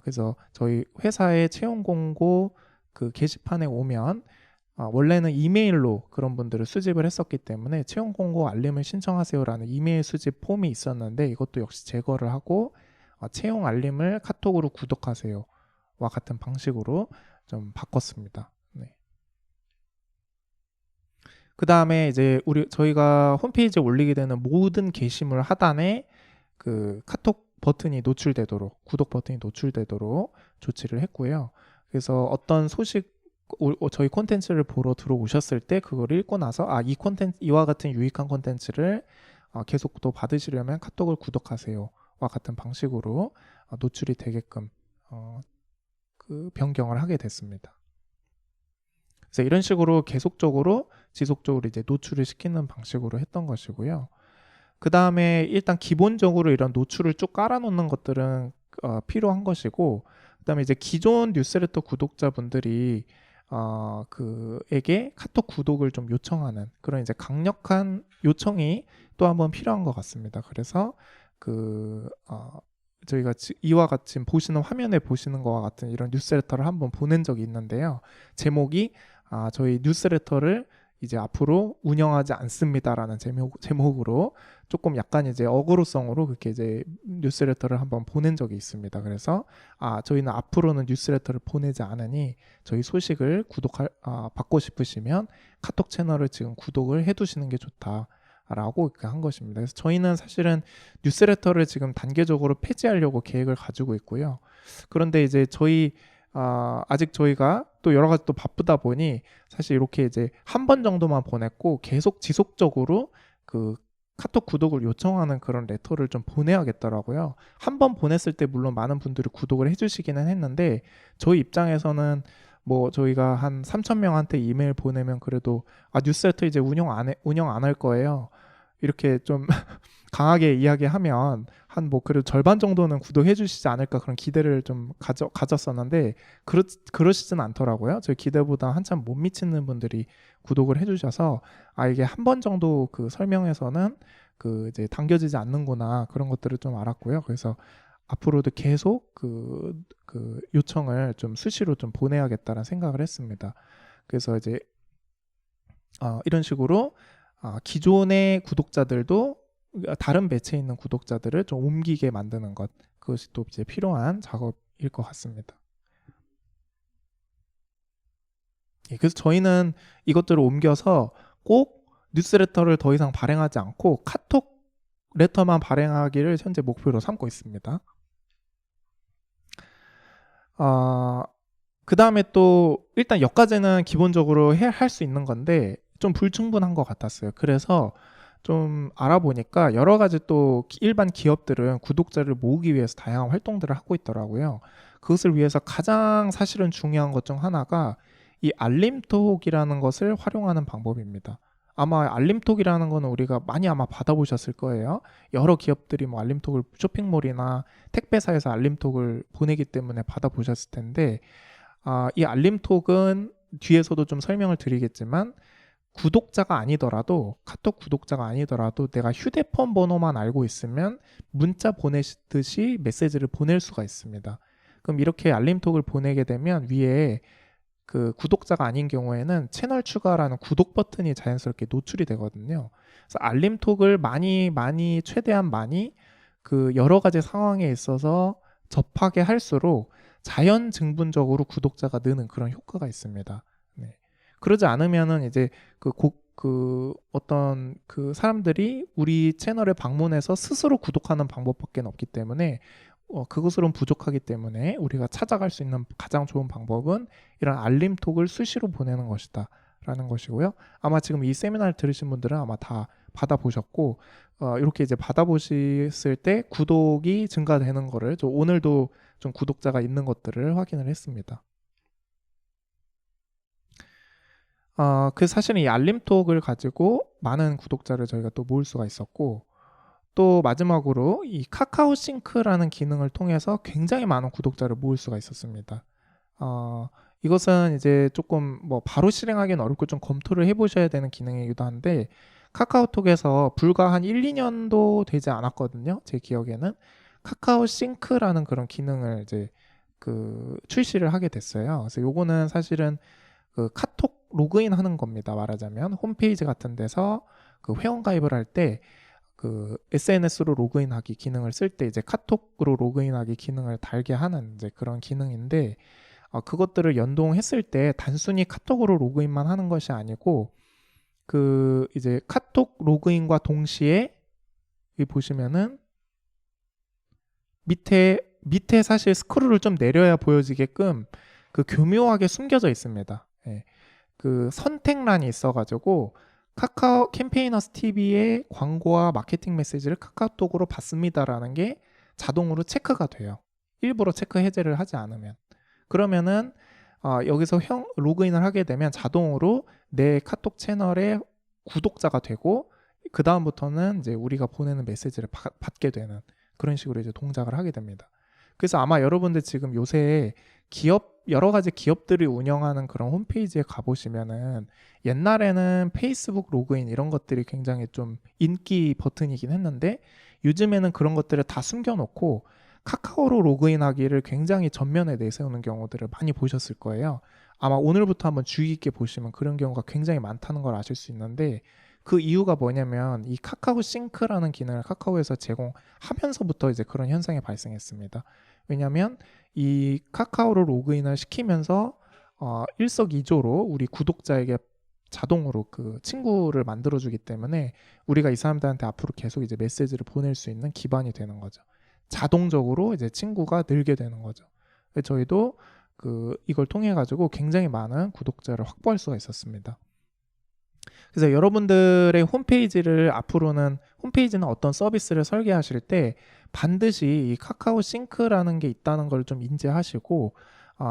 그래서 저희 회사의 채용 공고 그 게시판에 오면 원래는 이메일로 그런 분들을 수집을 했었기 때문에 채용 공고 알림을 신청하세요라는 이메일 수집 폼이 있었는데 이것도 역시 제거를 하고 채용 알림을 카톡으로 구독하세요와 같은 방식으로 좀 바꿨습니다. 네. 그 다음에 이제 저희가 홈페이지에 올리게 되는 모든 게시물 하단에 그 카톡 버튼이 노출되도록, 구독 버튼이 노출되도록 조치를 했고요. 그래서 어떤 소식, 저희 콘텐츠를 보러 들어오셨을 때 그걸 읽고 나서 이 콘텐츠, 이와 같은 유익한 콘텐츠를 계속 또 받으시려면 카톡을 구독하세요와 같은 방식으로 노출이 되게끔 그 변경을 하게 됐습니다. 그래서 이런 식으로 계속적으로 지속적으로 이제 노출을 시키는 방식으로 했던 것이고요. 그 다음에 일단 기본적으로 이런 노출을 쭉 깔아놓는 것들은 필요한 것이고, 그 다음에 이제 기존 뉴스레터 구독자분들이 그에게 카톡 구독을 좀 요청하는 그런 이제 강력한 요청이 또 한번 필요한 것 같습니다. 그래서 저희가 이와 같이 보시는 화면에 보시는 것과 같은 이런 뉴스레터를 한번 보낸 적이 있는데요. 제목이 저희 뉴스레터를 이제 앞으로 운영하지 않습니다라는 제목으로 조금 약간 이제 어그로성으로 그렇게 이제 뉴스레터를 한번 보낸 적이 있습니다. 그래서 저희는 앞으로는 뉴스레터를 보내지 않으니 저희 소식을 받고 싶으시면 카톡 채널을 지금 구독을 해두시는 게 좋다라고 한 것입니다. 그래서 저희는 사실은 뉴스레터를 지금 단계적으로 폐지하려고 계획을 가지고 있고요. 그런데 이제 아직 저희가 또 여러 가지 또 바쁘다 보니 사실 이렇게 이제 한 번 정도만 보냈고 계속 지속적으로 그 카톡 구독을 요청하는 그런 레터를 좀 보내야겠더라고요. 한 번 보냈을 때 물론 많은 분들이 구독을 해주시기는 했는데 저희 입장에서는 뭐 저희가 한 3,000명한테 이메일 보내면 그래도 뉴스레터 이제 운영 안 할 거예요. 이렇게 좀 강하게 이야기하면 한 뭐 그래도 절반 정도는 구독해 주시지 않을까 그런 기대를 좀 가졌었는데 그러시진 않더라고요. 저희 기대보다 한참 못 미치는 분들이 구독을 해 주셔서 이게 한 번 정도 그 설명에서는 그 이제 당겨지지 않는구나 그런 것들을 좀 알았고요. 그래서 앞으로도 계속 그 요청을 좀 수시로 좀 보내야겠다는 생각을 했습니다. 그래서 이제 이런 식으로 기존의 구독자들도 다른 매체에 있는 구독자들을 좀 옮기게 만드는 것, 그것이 또 이제 필요한 작업일 것 같습니다. 그래서 저희는 이것들을 옮겨서 꼭 뉴스레터를 더 이상 발행하지 않고 카톡 레터만 발행하기를 현재 목표로 삼고 있습니다. 그 다음에 또 일단 여기까지는 기본적으로 할 수 있는 건데 좀 불충분한 것 같았어요. 그래서 좀 알아보니까 여러 가지 또 일반 기업들은 구독자를 모으기 위해서 다양한 활동들을 하고 있더라고요. 그것을 위해서 가장 사실은 중요한 것 중 하나가 이 알림톡이라는 것을 활용하는 방법입니다. 아마 알림톡이라는 거는 우리가 많이 아마 받아보셨을 거예요. 여러 기업들이 뭐 알림톡을 쇼핑몰이나 택배사에서 알림톡을 보내기 때문에 받아보셨을 텐데 이 알림톡은 뒤에서도 좀 설명을 드리겠지만 구독자가 아니더라도 카톡 구독자가 아니더라도 내가 휴대폰 번호만 알고 있으면 문자 보내듯이 메시지를 보낼 수가 있습니다. 그럼 이렇게 알림톡을 보내게 되면 위에 그 구독자가 아닌 경우에는 채널 추가라는 구독 버튼이 자연스럽게 노출이 되거든요. 그래서 알림톡을 많이 최대한 많이 그 여러 가지 상황에 있어서 접하게 할수록 자연 증분적으로 구독자가 느는 그런 효과가 있습니다. 네. 그러지 않으면은 이제 어떤 그 사람들이 우리 채널에 방문해서 스스로 구독하는 방법밖에 없기 때문에 그것으로는 부족하기 때문에 우리가 찾아갈 수 있는 가장 좋은 방법은 이런 알림톡을 수시로 보내는 것이다 라는 것이고요. 아마 지금 이 세미나를 들으신 분들은 아마 다 받아보셨고 이렇게 이제 받아보셨을 때 구독이 증가되는 거를 오늘도 좀 구독자가 있는 것들을 확인을 했습니다. 그 사실은 이 알림톡을 가지고 많은 구독자를 저희가 또 모을 수가 있었고 또 마지막으로 이 카카오 싱크라는 기능을 통해서 굉장히 많은 구독자를 모을 수가 있었습니다. 어, 이것은 이제 조금 뭐 바로 실행하기는 어렵고 좀 검토를 해보셔야 되는 기능이기도 한데 카카오톡에서 불과 한 1, 2년도 되지 않았거든요. 제 기억에는 카카오 싱크라는 그런 기능을 이제 그 출시를 하게 됐어요. 그래서 요거는 사실은 그 카톡 로그인 하는 겁니다. 말하자면 홈페이지 같은 데서 그 회원 가입을 할 때 그 SNS로 로그인하기 기능을 쓸 때 이제 카톡으로 로그인하기 기능을 달게 하는 이제 그런 기능인데 그것들을 연동했을 때 단순히 카톡으로 로그인만 하는 것이 아니고 그 이제 카톡 로그인과 동시에 여기 보시면은 밑에 사실 스크롤을 좀 내려야 보여지게끔 그 교묘하게 숨겨져 있습니다. 예. 그 선택란이 있어가지고 카카오 캠페이너스 TV의 광고와 마케팅 메시지를 카카오톡으로 받습니다라는 게 자동으로 체크가 돼요. 일부러 체크 해제를 하지 않으면. 그러면은 여기서 로그인을 하게 되면 자동으로 내 카톡 채널의 구독자가 되고 그 다음부터는 이제 우리가 보내는 메시지를 받게 되는 그런 식으로 이제 동작을 하게 됩니다. 그래서 아마 여러분들 지금 요새 여러 가지 기업들이 운영하는 그런 홈페이지에 가보시면은 옛날에는 페이스북 로그인 이런 것들이 굉장히 좀 인기 버튼이긴 했는데 요즘에는 그런 것들을 다 숨겨놓고 카카오로 로그인하기를 굉장히 전면에 내세우는 경우들을 많이 보셨을 거예요. 아마 오늘부터 한번 주의 깊게 보시면 그런 경우가 굉장히 많다는 걸 아실 수 있는데 그 이유가 뭐냐면 이 카카오 싱크라는 기능을 카카오에서 제공하면서부터 이제 그런 현상이 발생했습니다. 왜냐하면 이 카카오로 로그인을 시키면서 일석이조로 우리 구독자에게 자동으로 그 친구를 만들어주기 때문에 우리가 이 사람들한테 앞으로 계속 이제 메시지를 보낼 수 있는 기반이 되는 거죠. 자동적으로 이제 친구가 늘게 되는 거죠. 저희도 이걸 통해 가지고 굉장히 많은 구독자를 확보할 수가 있었습니다. 그래서 여러분들의 홈페이지는 어떤 서비스를 설계하실 때 반드시 이 카카오 싱크라는 게 있다는 걸 좀 인지하시고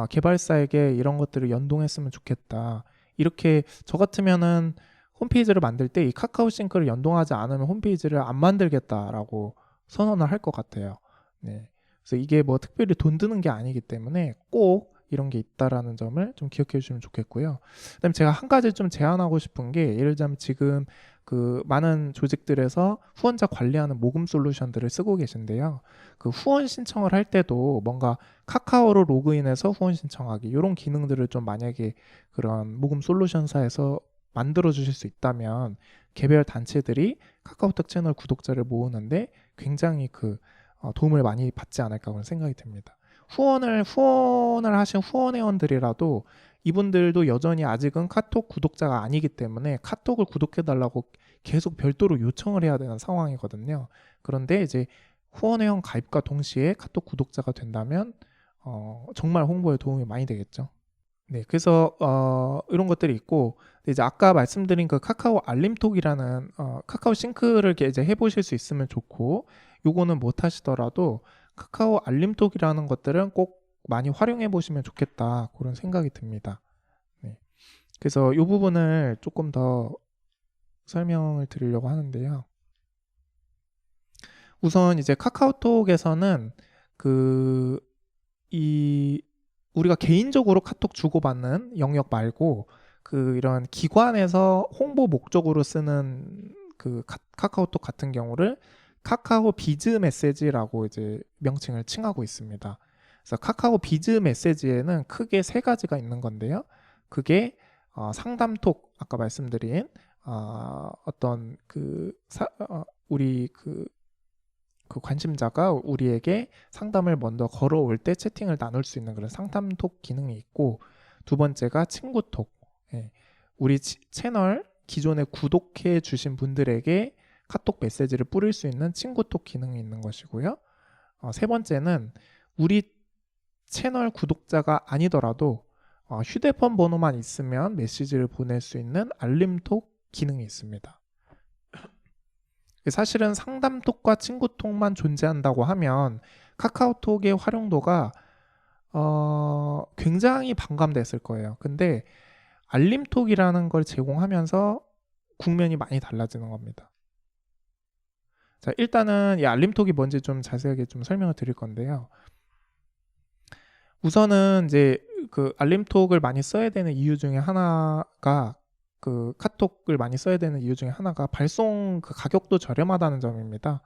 개발사에게 이런 것들을 연동했으면 좋겠다. 이렇게 저 같으면은 홈페이지를 만들 때 이 카카오 싱크를 연동하지 않으면 홈페이지를 안 만들겠다라고 선언을 할 것 같아요. 네. 그래서 이게 뭐 특별히 돈 드는 게 아니기 때문에 꼭 이런 게 있다라는 점을 좀 기억해 주시면 좋겠고요. 그다음에 제가 한 가지 좀 제안하고 싶은 게 예를 들자면 지금 그 많은 조직들에서 후원자 관리하는 모금 솔루션들을 쓰고 계신데요. 그 후원 신청을 할 때도 뭔가 카카오로 로그인해서 후원 신청하기 이런 기능들을 좀 만약에 그런 모금 솔루션사에서 만들어 주실 수 있다면 개별 단체들이 카카오톡 채널 구독자를 모으는데 굉장히 도움을 많이 받지 않을까 그런 생각이 듭니다. 후원을 하신 후원회원들이라도 이분들도 여전히 아직은 카톡 구독자가 아니기 때문에 카톡을 구독해달라고 계속 별도로 요청을 해야 되는 상황이거든요. 그런데 이제 후원회원 가입과 동시에 카톡 구독자가 된다면 정말 홍보에 도움이 많이 되겠죠. 네, 그래서 이런 것들이 있고 이제 아까 말씀드린 그 카카오 알림톡이라는 카카오 싱크를 이제 해보실 수 있으면 좋고 요거는 못 하시더라도 카카오 알림톡이라는 것들은 꼭 많이 활용해 보시면 좋겠다 그런 생각이 듭니다. 네. 그래서 이 부분을 조금 더 설명을 드리려고 하는데요. 우선 이제 카카오톡에서는 우리가 개인적으로 카톡 주고받는 영역 말고 이런 기관에서 홍보 목적으로 쓰는 카카오톡 같은 경우를 카카오 비즈 메시지라고 이제 명칭을 칭하고 있습니다. 그래서 카카오 비즈 메시지에는 크게 세 가지가 있는 건데요. 그게 상담톡 아까 말씀드린 어떤 우리 관심자가 우리에게 상담을 먼저 걸어올 때 채팅을 나눌 수 있는 그런 상담톡 기능이 있고 두 번째가 친구톡. 예. 우리 채널 기존에 구독해 주신 분들에게 카톡 메시지를 뿌릴 수 있는 친구톡 기능이 있는 것이고요. 세 번째는 우리 채널 구독자가 아니더라도 휴대폰 번호만 있으면 메시지를 보낼 수 있는 알림톡 기능이 있습니다. 사실은 상담톡과 친구톡만 존재한다고 하면 카카오톡의 활용도가 굉장히 반감됐을 거예요. 근데 알림톡이라는 걸 제공하면서 국면이 많이 달라지는 겁니다. 자, 일단은 이 알림톡이 뭔지 좀 자세하게 좀 설명을 드릴 건데요. 우선은 이제 그 알림톡을 많이 써야 되는 이유 중에 하나가 그 카톡을 많이 써야 되는 이유 중에 하나가 발송 그 가격도 저렴하다는 점입니다.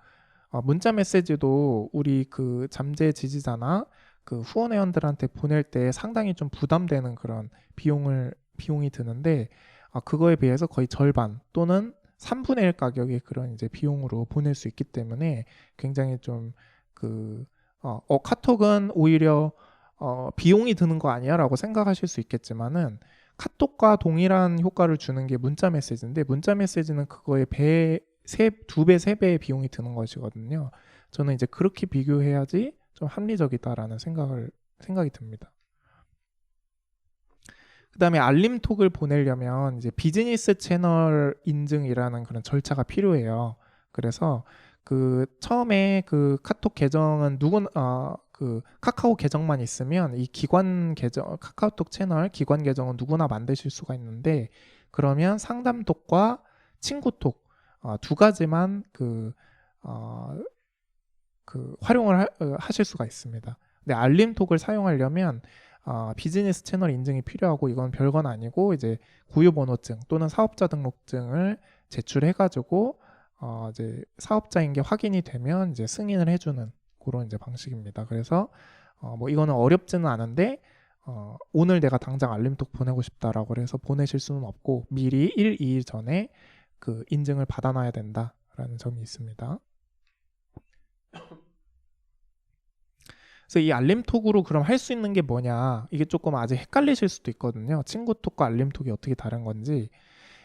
문자 메시지도 우리 그 잠재 지지자나 그 후원회원들한테 보낼 때 상당히 좀 부담되는 그런 비용이 드는데 그거에 비해서 거의 절반 또는 3분의 1 가격의 그런 이제 비용으로 보낼 수 있기 때문에 굉장히 좀 카톡은 오히려 비용이 드는 거 아니야라고 생각하실 수 있겠지만은 카톡과 동일한 효과를 주는 게 문자 메시지인데 문자 메시지는 그거의 두 배, 세 배의 비용이 드는 것이거든요. 저는 이제 그렇게 비교해야지 좀 합리적이다라는 생각이 듭니다. 그 다음에 알림톡을 보내려면 이제 비즈니스 채널 인증이라는 그런 절차가 필요해요. 그래서 그 처음에 그 카톡 계정은 그 카카오 계정만 있으면 이 기관 계정, 카카오톡 채널 기관 계정은 누구나 만드실 수가 있는데 그러면 상담톡과 친구톡 두 가지만 활용을 하실 수가 있습니다. 근데 알림톡을 사용하려면 비즈니스 채널 인증이 필요하고 이건 별건 아니고 이제 고유번호증 또는 사업자 등록증을 제출해가지고 이제 사업자인 게 확인이 되면 이제 승인을 해주는 그런 이제 방식입니다. 그래서 뭐 이거는 어렵지는 않은데 오늘 내가 당장 알림톡 보내고 싶다라고 해서 보내실 수는 없고 미리 1, 2일 전에 그 인증을 받아놔야 된다라는 점이 있습니다. 그래서 이 알림톡으로 그럼 할 수 있는 게 뭐냐 이게 조금 아직 헷갈리실 수도 있거든요. 친구톡과 알림톡이 어떻게 다른 건지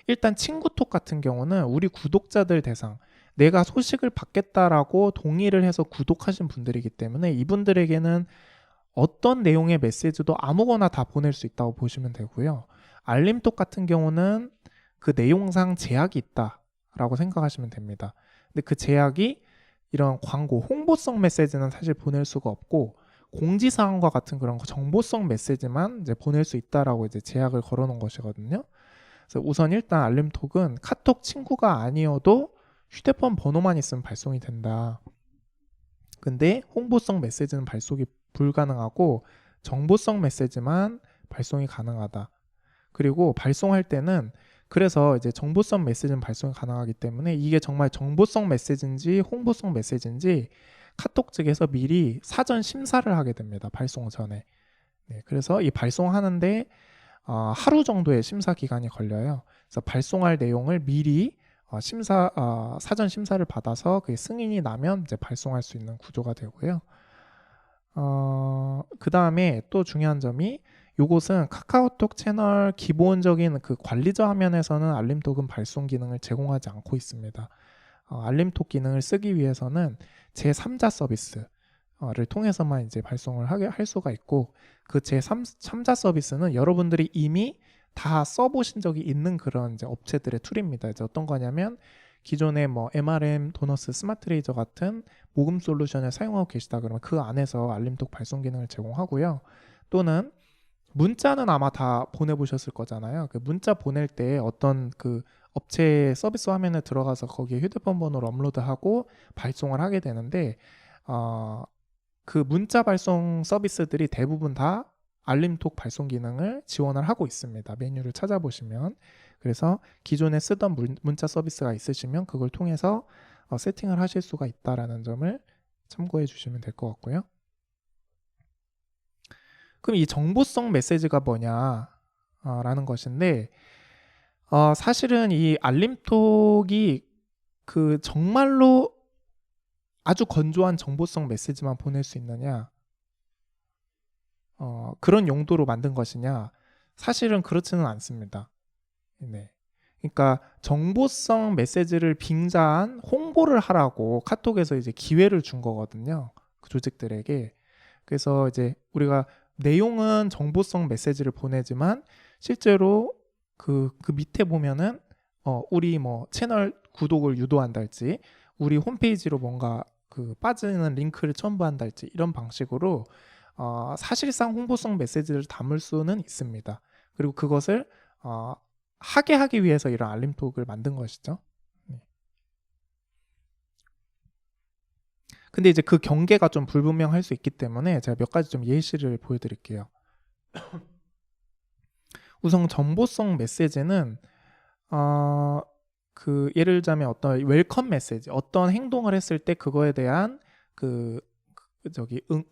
일단 친구톡 같은 경우는 우리 구독자들 대상 내가 소식을 받겠다라고 동의를 해서 구독하신 분들이기 때문에 이분들에게는 어떤 내용의 메시지도 아무거나 다 보낼 수 있다고 보시면 되고요. 알림톡 같은 경우는 그 내용상 제약이 있다라고 생각하시면 됩니다. 근데 그 제약이 이런 광고, 홍보성 메시지는 사실 보낼 수가 없고 공지사항과 같은 그런 정보성 메시지만 이제 보낼 수 있다라고 이제 제약을 걸어놓은 것이거든요. 그래서 우선 일단 알림톡은 카톡 친구가 아니어도 휴대폰 번호만 있으면 발송이 된다. 근데 홍보성 메시지는 발송이 불가능하고 정보성 메시지만 발송이 가능하다. 그리고 발송할 때는 그래서 이제 정보성 메시지는 발송이 가능하기 때문에 이게 정말 정보성 메시지인지 홍보성 메시지인지 카톡 측에서 미리 사전 심사를 하게 됩니다. 발송 전에. 네, 그래서 이 발송하는데 하루 정도의 심사 기간이 걸려요. 그래서 발송할 내용을 미리 사전 심사를 받아서 그게 승인이 나면 이제 발송할 수 있는 구조가 되고요. 그 다음에 또 중요한 점이 요것은 카카오톡 채널 기본적인 그 관리자 화면에서는 알림톡은 발송 기능을 제공하지 않고 있습니다. 알림톡 기능을 쓰기 위해서는 제3자 서비스를 통해서만 이제 발송을 할 수가 있고 그 제3자 서비스는 여러분들이 이미 다 써보신 적이 있는 그런 이제 업체들의 툴입니다. 이제 어떤 거냐면 기존에 뭐 MRM, 도너스, 스마트레이저 같은 모금 솔루션을 사용하고 계시다 그러면 그 안에서 알림톡 발송 기능을 제공하고요. 또는 문자는 아마 다 보내보셨을 거잖아요. 그 문자 보낼 때 어떤 그 업체 서비스 화면에 들어가서 거기에 휴대폰 번호를 업로드하고 발송을 하게 되는데 그 문자 발송 서비스들이 대부분 다 알림톡 발송 기능을 지원을 하고 있습니다. 메뉴를 찾아보시면 그래서 기존에 쓰던 문자 서비스가 있으시면 그걸 통해서 세팅을 하실 수가 있다라는 점을 참고해 주시면 될 것 같고요. 그럼 이 정보성 메시지가 뭐냐 라는 것인데 사실은 이 알림톡이 그 정말로 아주 건조한 정보성 메시지만 보낼 수 있느냐 그런 용도로 만든 것이냐 사실은 그렇지는 않습니다. 네. 그러니까 정보성 메시지를 빙자한 홍보를 하라고 카톡에서 이제 기회를 준 거거든요. 그 조직들에게. 그래서 이제 우리가 내용은 정보성 메시지를 보내지만 실제로 그 밑에 보면은 우리 뭐 채널 구독을 유도한달지 우리 홈페이지로 뭔가 그 빠지는 링크를 첨부한달지 이런 방식으로 사실상 홍보성 메시지를 담을 수는 있습니다. 그리고 그것을 하게 하기 위해서 이런 알림톡을 만든 것이죠. 네. 근데 이제 그 경계가 좀 불분명할 수 있기 때문에 제가 몇 가지 좀 예시를 보여드릴게요. 우선 정보성 메시지는 예를 들자면 어떤 웰컴 메시지, 어떤 행동을 했을 때 그거에 대한 그,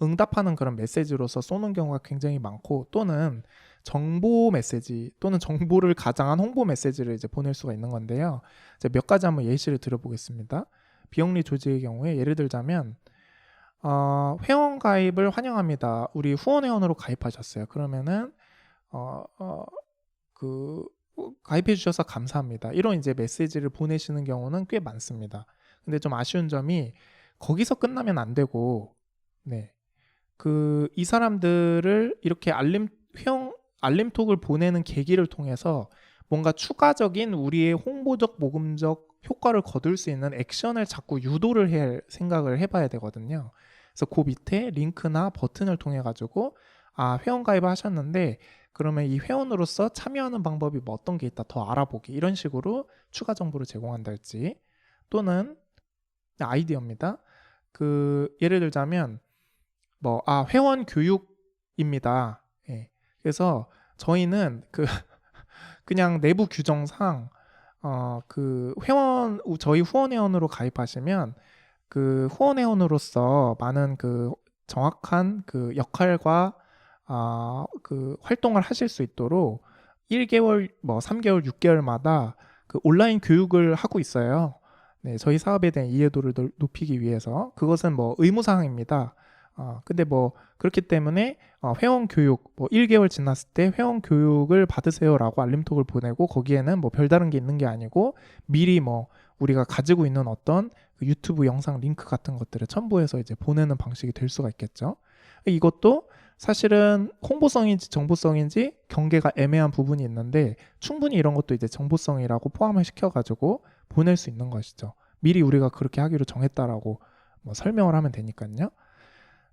응답하는 그런 메시지로서 쏘는 경우가 굉장히 많고, 또는 정보 메시지 또는 정보를 가장한 홍보 메시지를 이제 보낼 수가 있는 건데요. 이제 몇 가지 한번 예시를 들어보겠습니다. 비영리 조직의 경우에 예를 들자면 회원 가입을 환영합니다. 우리 후원 회원으로 가입하셨어요. 그러면은 어, 어, 가입해 주셔서 감사합니다. 이런 이제 메시지를 보내시는 경우는 꽤 많습니다. 근데 좀 아쉬운 점이 거기서 끝나면 안 되고, 네. 이 사람들을 이렇게 알림톡을 보내는 계기를 통해서 뭔가 추가적인 우리의 홍보적, 모금적 효과를 거둘 수 있는 액션을 자꾸 유도를 생각을 해봐야 되거든요. 그래서 그 밑에 링크나 버튼을 통해 가지고 회원 가입을 하셨는데 그러면 이 회원으로서 참여하는 방법이 뭐 어떤 게 있다 더 알아보기, 이런 식으로 추가 정보를 제공한달지, 또는 아이디어입니다. 예를 들자면 회원 교육입니다. 예. 그래서 저희는 그냥 내부 규정상 저희 후원 회원으로 가입하시면 후원 회원으로서 많은 정확한 역할과 활동을 하실 수 있도록 1개월, 3개월, 6개월마다 온라인 교육을 하고 있어요. 네, 저희 사업에 대한 이해도를 높이기 위해서. 그것은 의무사항입니다. 근데 그렇기 때문에 회원 교육 1개월 지났을 때 회원 교육을 받으세요라고 알림톡을 보내고, 거기에는 별다른 게 있는 게 아니고 미리 우리가 가지고 있는 어떤 유튜브 영상 링크 같은 것들을 첨부해서 이제 보내는 방식이 될 수가 있겠죠. 이것도 사실은 홍보성인지 정보성인지 경계가 애매한 부분이 있는데, 충분히 이런 것도 이제 정보성이라고 포함을 시켜가지고 보낼 수 있는 것이죠. 미리 우리가 그렇게 하기로 정했다라고 설명을 하면 되니까요.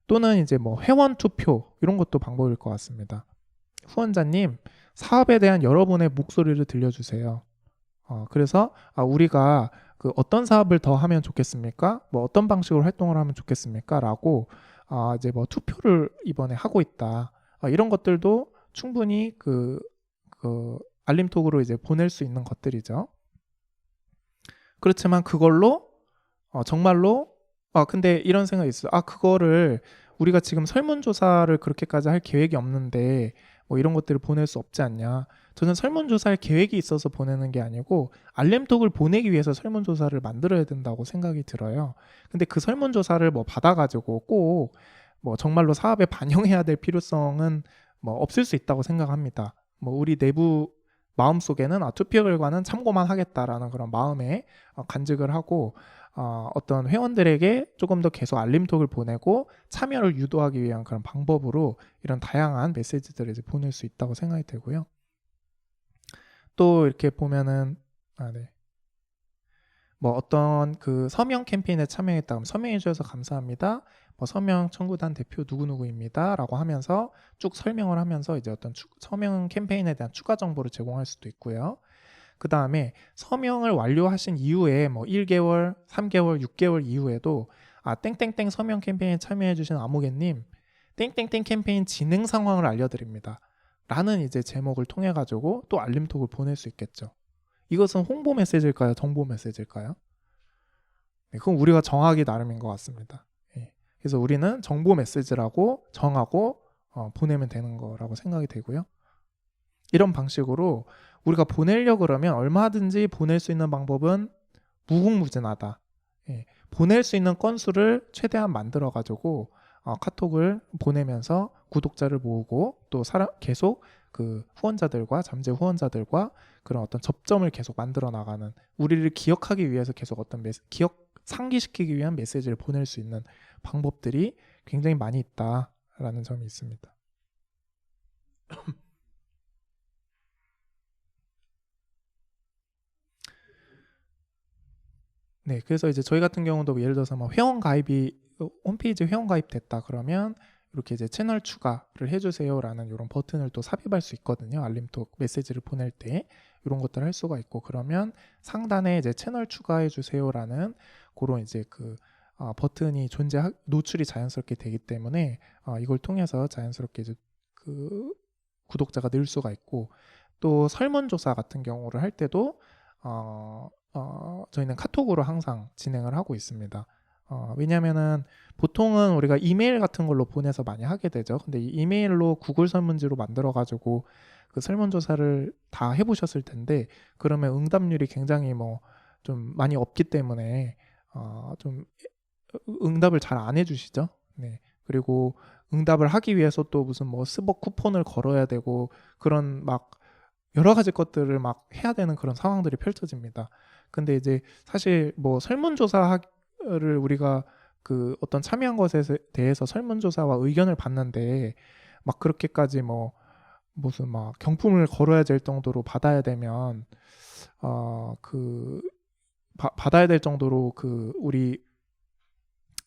또는 이제 회원 투표, 이런 것도 방법일 것 같습니다. 후원자님, 사업에 대한 여러분의 목소리를 들려주세요. 그래서 우리가 어떤 사업을 더 하면 좋겠습니까? 어떤 방식으로 활동을 하면 좋겠습니까? 라고 이제 투표를 이번에 하고 있다. 이런 것들도 충분히 알림톡으로 이제 보낼 수 있는 것들이죠. 그렇지만 그걸로 정말로 근데 이런 생각이 있어요. 그거를 우리가 지금 설문조사를 그렇게까지 할 계획이 없는데 이런 것들을 보낼 수 없지 않냐. 저는 설문조사할 계획이 있어서 보내는 게 아니고 알림톡을 보내기 위해서 설문조사를 만들어야 된다고 생각이 들어요. 근데 그 설문조사를 받아가지고 꼭 정말로 사업에 반영해야 될 필요성은 없을 수 있다고 생각합니다. 우리 내부 마음속에는 투표 결과는 참고만 하겠다라는 그런 마음에 간직을 하고, 어떤 회원들에게 조금 더 계속 알림톡을 보내고 참여를 유도하기 위한 그런 방법으로 이런 다양한 메시지들을 이제 보낼 수 있다고 생각이 되고요. 또 이렇게 보면은 네. 어떤 서명 캠페인에 참여했다 그럼 서명해 주셔서 감사합니다. 서명 청구단 대표 누구누구입니다. 라고 하면서 쭉 설명을 하면서 이제 어떤 서명 캠페인에 대한 추가 정보를 제공할 수도 있고요. 그 다음에 서명을 완료하신 이후에 1개월, 3개월, 6개월 이후에도 땡땡땡 서명 캠페인에 참여해주신 아무개님, 땡땡땡 캠페인 진행 상황을 알려드립니다. 라는 이제 제목을 통해 가지고 또 알림톡을 보낼 수 있겠죠. 이것은 홍보 메시지일까요? 정보 메시지일까요? 네, 그건 우리가 정하기 나름인 것 같습니다. 그래서 우리는 정보 메시지라고 정하고 보내면 되는 거라고 생각이 되고요. 이런 방식으로 우리가 보내려고 그러면 얼마든지 보낼 수 있는 방법은 무궁무진하다. 보낼 수 있는 건수를 최대한 만들어 가지고 카톡을 보내면서 구독자를 모으고 또 계속 후원자들과 잠재 후원자들과 그런 어떤 접점을 계속 만들어 나가는, 우리를 기억하기 위해서 계속 어떤 상기시키기 위한 메시지를 보낼 수 있는 방법들이 굉장히 많이 있다라는 점이 있습니다. 네, 그래서 이제 저희 같은 경우도 예를 들어서 홈페이지 회원 가입 됐다 그러면 이렇게 이제 채널 추가를 해주세요라는 이런 버튼을 또 삽입할 수 있거든요. 알림톡 메시지를 보낼 때 이런 것들을 할 수가 있고, 그러면 상단에 이제 채널 추가해 주세요라는 그런 이제 버튼이 노출이 자연스럽게 되기 때문에 이걸 통해서 자연스럽게 이제 구독자가 늘 수가 있고, 또 설문조사 같은 경우를 할 때도 저희는 카톡으로 항상 진행을 하고 있습니다. 왜냐면은 보통은 우리가 이메일 같은 걸로 보내서 많이 하게 되죠. 근데 이 이메일로 구글 설문지로 만들어가지고 그 설문조사를 다 해보셨을 텐데, 그러면 응답률이 굉장히 뭐 좀 많이 없기 때문에 좀 응답을 잘 안 해주시죠. 네. 그리고 응답을 하기 위해서 또 무슨 뭐 스벅 쿠폰을 걸어야 되고 그런 막 여러 가지 것들을 막 해야 되는 그런 상황들이 펼쳐집니다. 근데 이제 사실 뭐 설문조사를 우리가 그 어떤 참여한 것에 대해서 설문조사와 의견을 받는데 막 그렇게까지 뭐 무슨 막 경품을 걸어야 될 정도로 받아야 되면 받아야 될 정도로 그 우리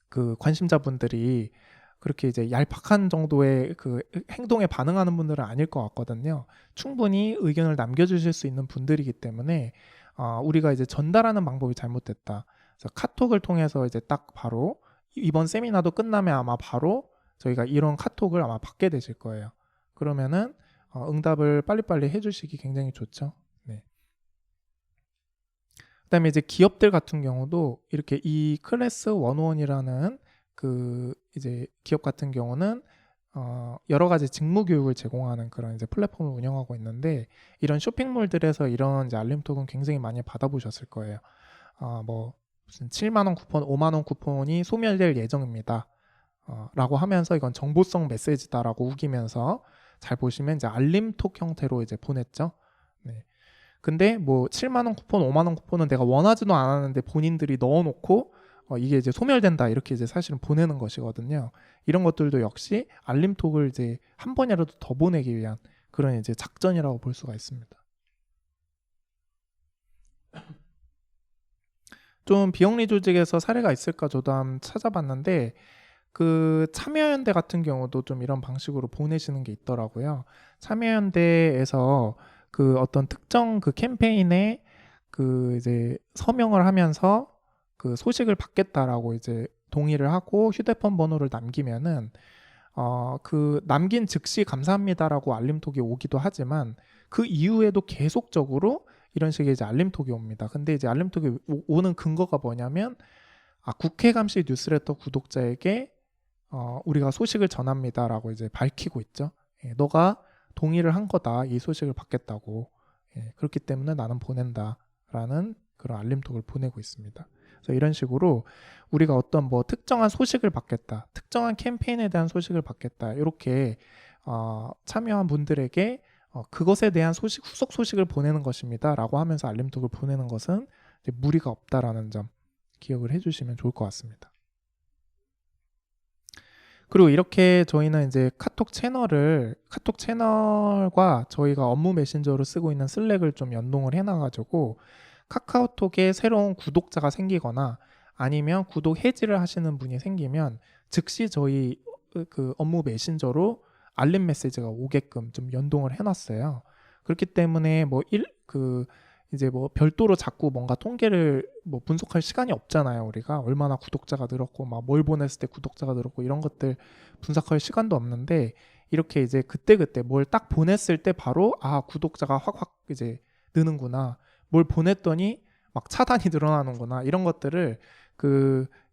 그 관심자분들이 그렇게 이제 얄팍한 정도의 그 행동에 반응하는 분들은 아닐 것 같거든요. 충분히 의견을 남겨주실 수 있는 분들이기 때문에 우리가 이제 전달하는 방법이 잘못됐다. 그래서 카톡을 통해서 이제 딱 바로 이번 세미나도 끝나면 아마 바로 저희가 이런 카톡을 아마 받게 되실 거예요. 그러면은 응답을 빨리빨리 해주시기 굉장히 좋죠. 네. 그다음에 이제 기업들 같은 경우도 이렇게 이 클래스 101이라는 그 이제 기업 같은 경우는 여러 가지 직무 교육을 제공하는 그런 이제 플랫폼을 운영하고 있는데, 이런 쇼핑몰들에서 이런 이제 알림톡은 굉장히 많이 받아보셨을 거예요. 뭐 무슨 7만 원 쿠폰, 5만 원 쿠폰이 소멸될 예정입니다. 라고 하면서 이건 정보성 메시지다라고 우기면서 잘 보시면 이제 알림톡 형태로 이제 보냈죠. 네. 근데 뭐 7만 원 쿠폰, 5만 원 쿠폰은 내가 원하지도 않았는데 본인들이 넣어놓고 이게 이제 소멸된다 이렇게 이제 사실은 보내는 것이거든요. 이런 것들도 역시 알림톡을 이제 한 번이라도 더 보내기 위한 그런 이제 작전이라고 볼 수가 있습니다. 좀 비영리 조직에서 사례가 있을까 저도 한번 찾아봤는데, 그 참여연대 같은 경우도 좀 이런 방식으로 보내시는 게 있더라고요. 참여연대에서 그 어떤 특정 그 캠페인에 그 이제 서명을 하면서 그 소식을 받겠다라고 이제 동의를 하고 휴대폰 번호를 남기면은 그 남긴 즉시 감사합니다라고 알림톡이 오기도 하지만 그 이후에도 계속적으로 이런 식의 이제 알림톡이 옵니다. 근데 이제 알림톡이 오는 근거가 뭐냐면 국회 감시 뉴스레터 구독자에게 우리가 소식을 전합니다라고 이제 밝히고 있죠. 너가 동의를 한 거다. 이 소식을 받겠다고. 그렇기 때문에 나는 보낸다라는 그런 알림톡을 보내고 있습니다. 그래서 이런 식으로 우리가 어떤 뭐 특정한 소식을 받겠다, 특정한 캠페인에 대한 소식을 받겠다, 이렇게 참여한 분들에게 그것에 대한 후속 소식을 보내는 것입니다라고 하면서 알림톡을 보내는 것은 이제 무리가 없다라는 점 기억을 해주시면 좋을 것 같습니다. 그리고 이렇게 저희는 이제 카톡 채널과 저희가 업무 메신저로 쓰고 있는 슬랙을 좀 연동을 해놔가지고 카카오톡에 새로운 구독자가 생기거나 아니면 구독 해지를 하시는 분이 생기면 즉시 저희 그 업무 메신저로 알림 메시지가 오게끔 좀 연동을 해놨어요. 그렇기 때문에 이제 뭐 별도로 자꾸 뭔가 통계를 뭐 분석할 시간이 없잖아요. 우리가 얼마나 구독자가 늘었고 막 뭘 보냈을 때 구독자가 늘었고 이런 것들 분석할 시간도 없는데, 이렇게 이제 그때그때 뭘 딱 보냈을 때 바로 구독자가 확 이제 느는구나, 뭘 보냈더니 막 차단이 늘어나는구나, 이런 것들을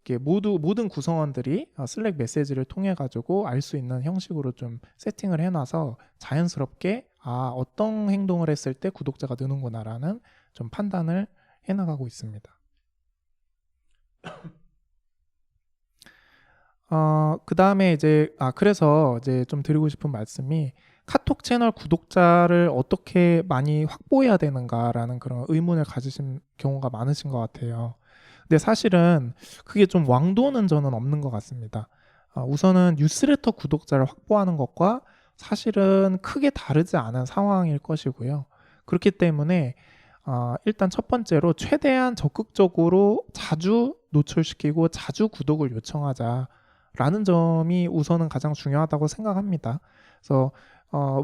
이게 모든 구성원들이 슬랙 메시지를 통해 가지고 알 수 있는 형식으로 좀 세팅을 해놔서 자연스럽게 어떤 행동을 했을 때 구독자가 느는구나라는 좀 판단을 해나가고 있습니다. 그 다음에 이제 그래서 이제 좀 드리고 싶은 말씀이, 카톡 채널 구독자를 어떻게 많이 확보해야 되는가라는 그런 의문을 가지신 경우가 많으신 것 같아요. 근데 사실은 그게 좀 왕도는 저는 없는 것 같습니다. 우선은 뉴스레터 구독자를 확보하는 것과 사실은 크게 다르지 않은 상황일 것이고요. 그렇기 때문에 일단 첫 번째로 최대한 적극적으로 자주 노출시키고 자주 구독을 요청하자라는 점이 우선은 가장 중요하다고 생각합니다. 그래서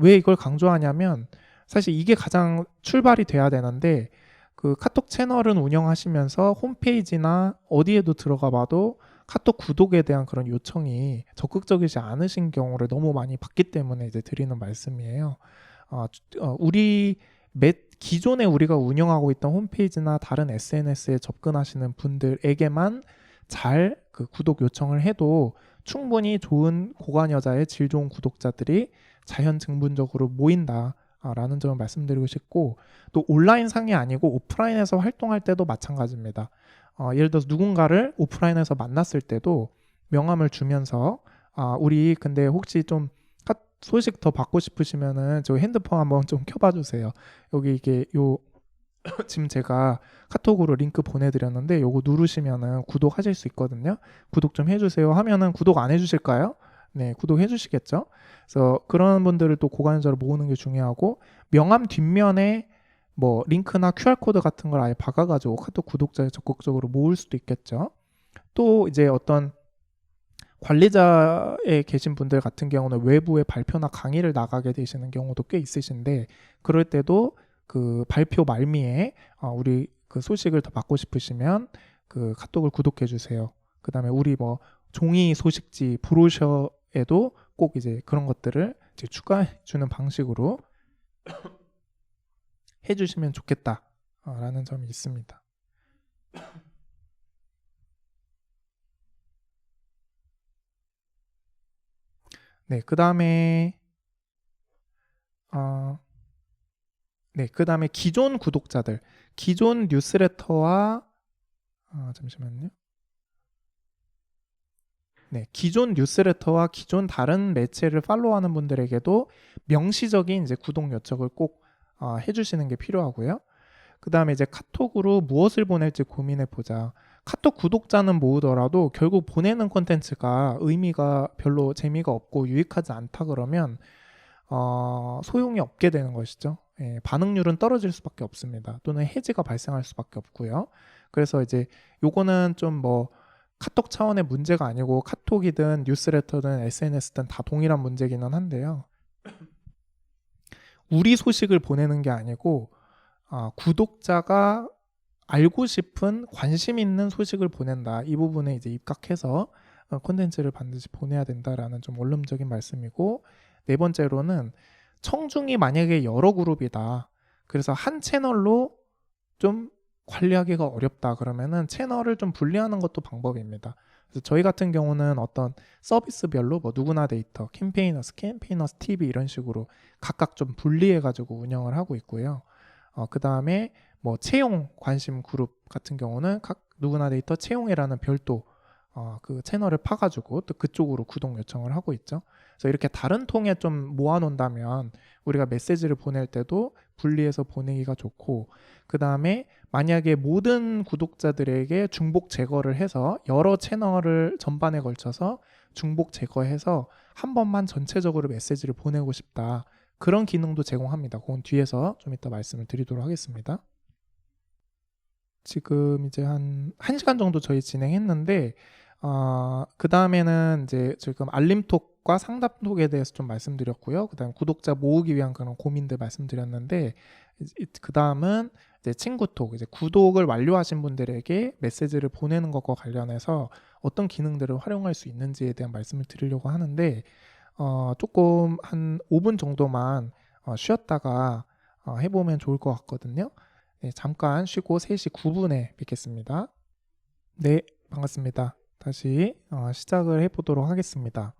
왜 이걸 강조하냐면, 사실 이게 가장 출발이 돼야 되는데, 그 카톡 채널은 운영하시면서 홈페이지나 어디에도 들어가 봐도 카톡 구독에 대한 그런 요청이 적극적이지 않으신 경우를 너무 많이 봤기 때문에 이제 드리는 말씀이에요. 우리 기존에 우리가 운영하고 있던 홈페이지나 다른 SNS에 접근하시는 분들에게만 잘 그 구독 요청을 해도 충분히 좋은 고관 여자의 질 좋은 구독자들이 자연 증분적으로 모인다라는 점을 말씀드리고 싶고, 또 온라인상이 아니고 오프라인에서 활동할 때도 마찬가지입니다. 예를 들어서 누군가를 오프라인에서 만났을 때도 명함을 주면서 우리 근데 혹시 좀 소식 더 받고 싶으시면은 저 핸드폰 한번 좀 켜봐 주세요. 여기 이게 요 지금 제가 카톡으로 링크 보내드렸는데 요거 누르시면은 구독하실 수 있거든요. 구독 좀 해주세요 하면은 구독 안 해주실까요? 네, 구독해 주시겠죠. 그래서 그런 분들을 또 고관여자로 모으는 게 중요하고, 명함 뒷면에 뭐 링크나 QR코드 같은 걸 아예 박아가지고 카톡 구독자에 적극적으로 모을 수도 있겠죠. 또 이제 어떤 관리자에 계신 분들 같은 경우는 외부에 발표나 강의를 나가게 되시는 경우도 꽤 있으신데, 그럴 때도 그 발표 말미에 우리 그 소식을 더 받고 싶으시면 그 카톡을 구독해 주세요. 그 다음에 우리 뭐 종이 소식지 브로셔에도 꼭 이제 그런 것들을 이제 추가해 주는 방식으로 해주시면 좋겠다라는 점이 있습니다. 네, 그 다음에 기존 구독자들, 기존 뉴스레터와 잠시만요. 네, 기존 뉴스레터와 기존 다른 매체를 팔로우하는 분들에게도 명시적인 이제 구독 요청을 꼭 해주시는 게 필요하고요. 그 다음에 이제 카톡으로 무엇을 보낼지 고민해 보자. 카톡 구독자는 모으더라도 결국 보내는 콘텐츠가 의미가 별로 재미가 없고 유익하지 않다 그러면 소용이 없게 되는 것이죠. 예, 반응률은 떨어질 수밖에 없습니다. 또는 해지가 발생할 수밖에 없고요. 그래서 이제 요거는 좀 뭐 카톡 차원의 문제가 아니고 카톡이든 뉴스레터든 SNS든 다 동일한 문제기는 한데요. 우리 소식을 보내는 게 아니고 구독자가 알고 싶은 관심 있는 소식을 보낸다. 이 부분에 이제 입각해서 콘텐츠를 반드시 보내야 된다라는 좀 원론적인 말씀이고, 네 번째로는 청중이 만약에 여러 그룹이다. 그래서 한 채널로 좀 관리하기가 어렵다 그러면은 채널을 좀 분리하는 것도 방법입니다. 그래서 저희 같은 경우는 어떤 서비스별로 뭐 누구나 데이터, 캠페이너스 TV 이런 식으로 각각 좀 분리해 가지고 운영을 하고 있고요. 그 다음에 뭐 채용 관심 그룹 같은 경우는 각 누구나 데이터 채용이라는 별도 그 채널을 파가지고 또 그쪽으로 구독 요청을 하고 있죠. 그래서 이렇게 다른 통에 좀 모아놓는다면 우리가 메시지를 보낼 때도 분리해서 보내기가 좋고, 그 다음에 만약에 모든 구독자들에게 중복 제거를 해서 여러 채널을 전반에 걸쳐서 중복 제거해서 한 번만 전체적으로 메시지를 보내고 싶다. 그런 기능도 제공합니다. 그건 뒤에서 좀 이따 말씀을 드리도록 하겠습니다. 지금 이제 한 1시간 정도 저희 진행했는데, 그 다음에는 이제 지금 알림톡과 상담톡에 대해서 좀 말씀드렸고요. 그 다음 구독자 모으기 위한 그런 고민들 말씀드렸는데, 그 다음은 이제 친구톡, 이제 구독을 완료하신 분들에게 메시지를 보내는 것과 관련해서 어떤 기능들을 활용할 수 있는지에 대한 말씀을 드리려고 하는데, 조금 한 5분 정도만 쉬었다가 해보면 좋을 것 같거든요. 네, 잠깐 쉬고 3시 9분에 뵙겠습니다. 네, 반갑습니다. 다시 시작을 해보도록 하겠습니다.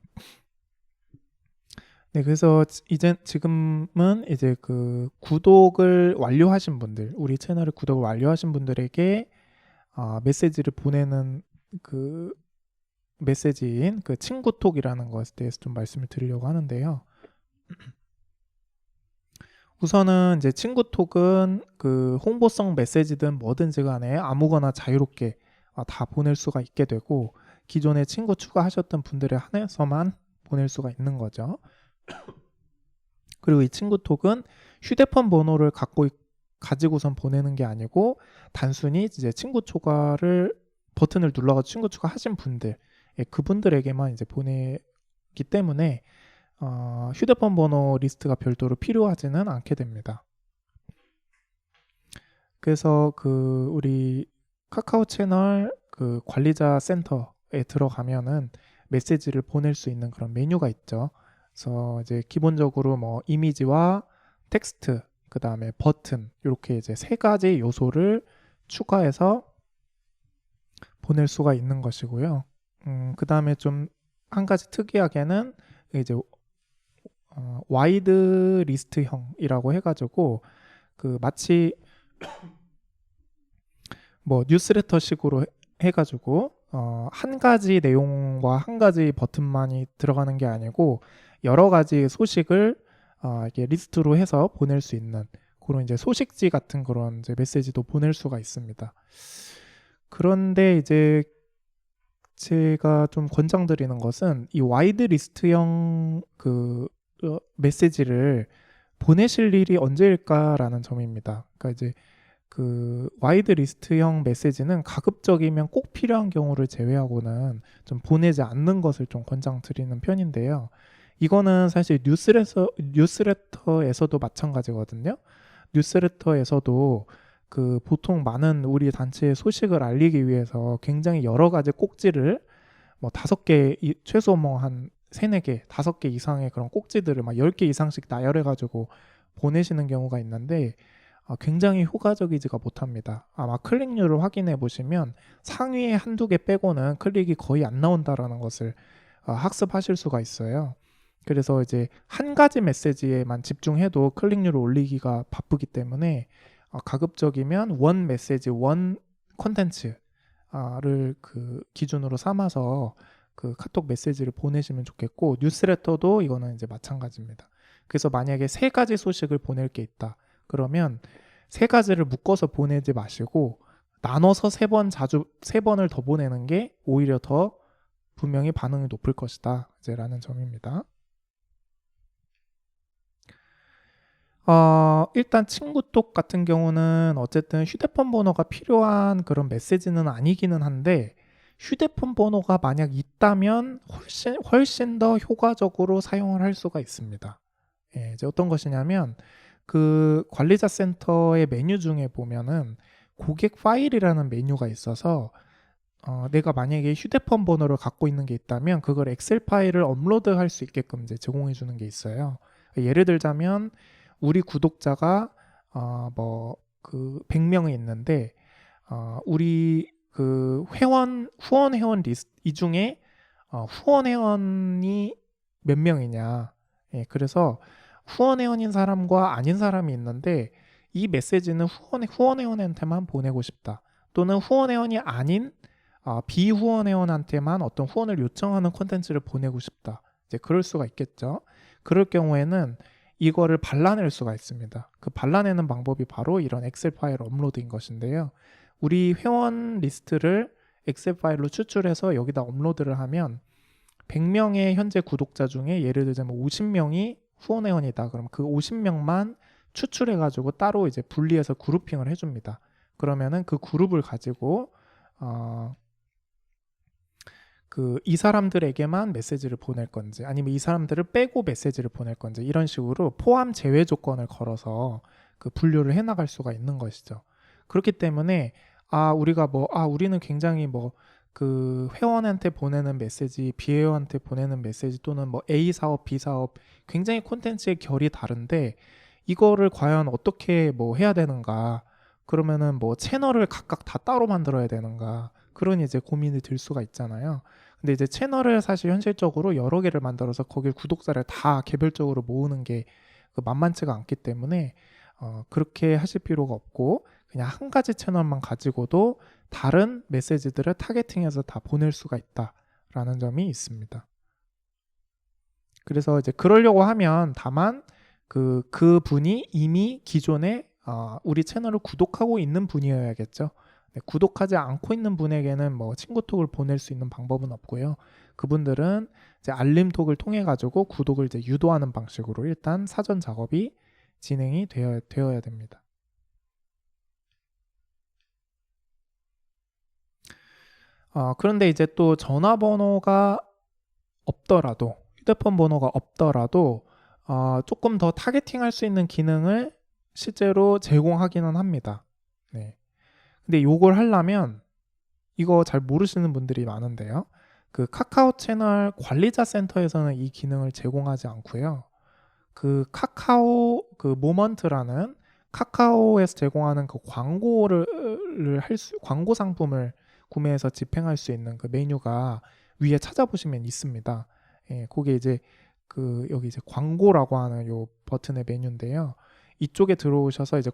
네, 그래서 지금은 이제 그 구독을 완료하신 분들, 우리 채널을 구독을 완료하신 분들에게 메시지를 보내는 그 메시지인 그 친구톡이라는 것에 대해서 좀 말씀을 드리려고 하는데요. 우선은 이제 친구톡은 그 홍보성 메시지든 뭐든지 간에 아무거나 자유롭게 다 보낼 수가 있게 되고, 기존에 친구 추가하셨던 분들에 한해서만 보낼 수가 있는 거죠. 그리고 이 친구톡은 휴대폰 번호를 가지고선 보내는 게 아니고 단순히 이제 친구 추가를 버튼을 눌러서 친구 추가하신 분들, 그분들에게만 이제 보내기 때문에 휴대폰 번호 리스트가 별도로 필요하지는 않게 됩니다. 그래서 그 우리 카카오 채널 그 관리자 센터에 들어가면은 메시지를 보낼 수 있는 그런 메뉴가 있죠. 그래서 이제 기본적으로 뭐 이미지와 텍스트, 그 다음에 버튼 이렇게 이제 세 가지 요소를 추가해서 보낼 수가 있는 것이고요. 그 다음에 좀 한 가지 특이하게는 이제 와이드 리스트형이라고 해가지고 그 마치 뭐 뉴스레터식으로 해가지고 한 가지 내용과 한 가지 버튼만이 들어가는 게 아니고 여러 가지 소식을 이게 리스트로 해서 보낼 수 있는 그런 이제 소식지 같은 그런 이제 메시지도 보낼 수가 있습니다. 그런데 이제 제가 좀 권장드리는 것은 이 와이드 리스트형 그 메시지를 보내실 일이 언제일까라는 점입니다. 그러니까 이제 그 와이드 리스트형 메시지는 가급적이면 꼭 필요한 경우를 제외하고는 좀 보내지 않는 것을 좀 권장드리는 편인데요. 이거는 사실 뉴스레터에서도 마찬가지거든요. 뉴스레터에서도 그 보통 많은 우리 단체의 소식을 알리기 위해서 굉장히 여러 가지 꼭지를 뭐 5개, 최소 뭐 한 3, 4개, 5개 이상의 그런 꼭지들을 막 10개 이상씩 나열해가지고 보내시는 경우가 있는데 굉장히 효과적이지가 못합니다. 아마 클릭률을 확인해 보시면 상위에 한두 개 빼고는 클릭이 거의 안 나온다라는 것을 학습하실 수가 있어요. 그래서 이제 한 가지 메시지에만 집중해도 클릭률을 올리기가 바쁘기 때문에 가급적이면 원 메시지, 원 콘텐츠를 그 기준으로 삼아서 그 카톡 메시지를 보내시면 좋겠고 뉴스레터도 이거는 이제 마찬가지입니다. 그래서 만약에 3가지 소식을 보낼 게 있다. 그러면 3가지를 묶어서 보내지 마시고 나눠서 3번을 더 보내는 게 오히려 더 분명히 반응이 높을 것이다. 라는 점입니다. 일단 친구톡 같은 경우는 어쨌든 휴대폰 번호가 필요한 그런 메시지는 아니기는 한데 휴대폰 번호가 만약 있다면 훨씬 더 효과적으로 사용을 할 수가 있습니다. 예, 이제 어떤 것이냐면 그 관리자 센터의 메뉴 중에 보면은 고객 파일이라는 메뉴가 있어서 내가 만약에 휴대폰 번호를 갖고 있는 게 있다면 그걸 엑셀 파일을 업로드할 수 있게끔 이제 제공해 주는 게 있어요. 예를 들자면 우리 구독자가 뭐 그 100명이 있는데 우리 그 후원 회원 리스트 이 중에 후원 회원이 몇 명이냐. 예, 그래서 후원 회원인 사람과 아닌 사람이 있는데 이 메시지는 후원 회원한테만 보내고 싶다. 또는 후원 회원이 아닌 비후원 회원한테만 어떤 후원을 요청하는 콘텐츠를 보내고 싶다. 이제 그럴 수가 있겠죠. 그럴 경우에는 이거를 발라낼 수가 있습니다. 그 발라내는 방법이 바로 이런 엑셀 파일 업로드인 것인데요. 우리 회원 리스트를 엑셀 파일로 추출해서 여기다 업로드를 하면 100명의 현재 구독자 중에 예를 들자면 50명이 후원 회원이다. 그럼 그 50명만 추출해가지고 따로 이제 분리해서 그룹핑을 해줍니다. 그러면은 그 그룹을 가지고 이 사람들에게만 메시지를 보낼 건지 아니면 이 사람들을 빼고 메시지를 보낼 건지 이런 식으로 포함 제외 조건을 걸어서 그 분류를 해나갈 수가 있는 것이죠. 그렇기 때문에 우리는 굉장히 그 회원한테 보내는 메시지, 비회원한테 보내는 메시지 또는 뭐 A 사업, B 사업 굉장히 콘텐츠의 결이 다른데 이거를 과연 어떻게 해야 되는가? 그러면은 채널을 각각 다 따로 만들어야 되는가? 그런 이제 고민이 들 수가 있잖아요. 근데 이제 채널을 사실 현실적으로 여러 개를 만들어서 거길 구독자를 다 개별적으로 모으는 게 만만치가 않기 때문에 그렇게 하실 필요가 없고 그냥 한 가지 채널만 가지고도 다른 메시지들을 타겟팅해서 다 보낼 수가 있다라는 점이 있습니다. 그래서 이제 그러려고 하면 다만 그 분이 이미 기존에 우리 채널을 구독하고 있는 분이어야겠죠. 네, 구독하지 않고 있는 분에게는 친구톡을 보낼 수 있는 방법은 없고요. 그분들은 이제 알림톡을 통해 가지고 구독을 이제 유도하는 방식으로 일단 사전 작업이 진행이 되어야 됩니다. 그런데 이제 또 전화번호가 없더라도 휴대폰 번호가 없더라도 조금 더 타겟팅할 수 있는 기능을 실제로 제공하기는 합니다. 네. 근데 요걸 하려면 이거 잘 모르시는 분들이 많은데요. 그 카카오 채널 관리자 센터에서는 이 기능을 제공하지 않고요. 그 카카오 그 모먼트라는 카카오에서 제공하는 그 광고 상품을 구매해서 집행할 수 있는 그 메뉴가 위에 찾아보시면 있습니다. 예, 그게 이제 그 여기 이제 광고라고 하는 요 버튼의 메뉴인데요. 이쪽에 들어오셔서 이제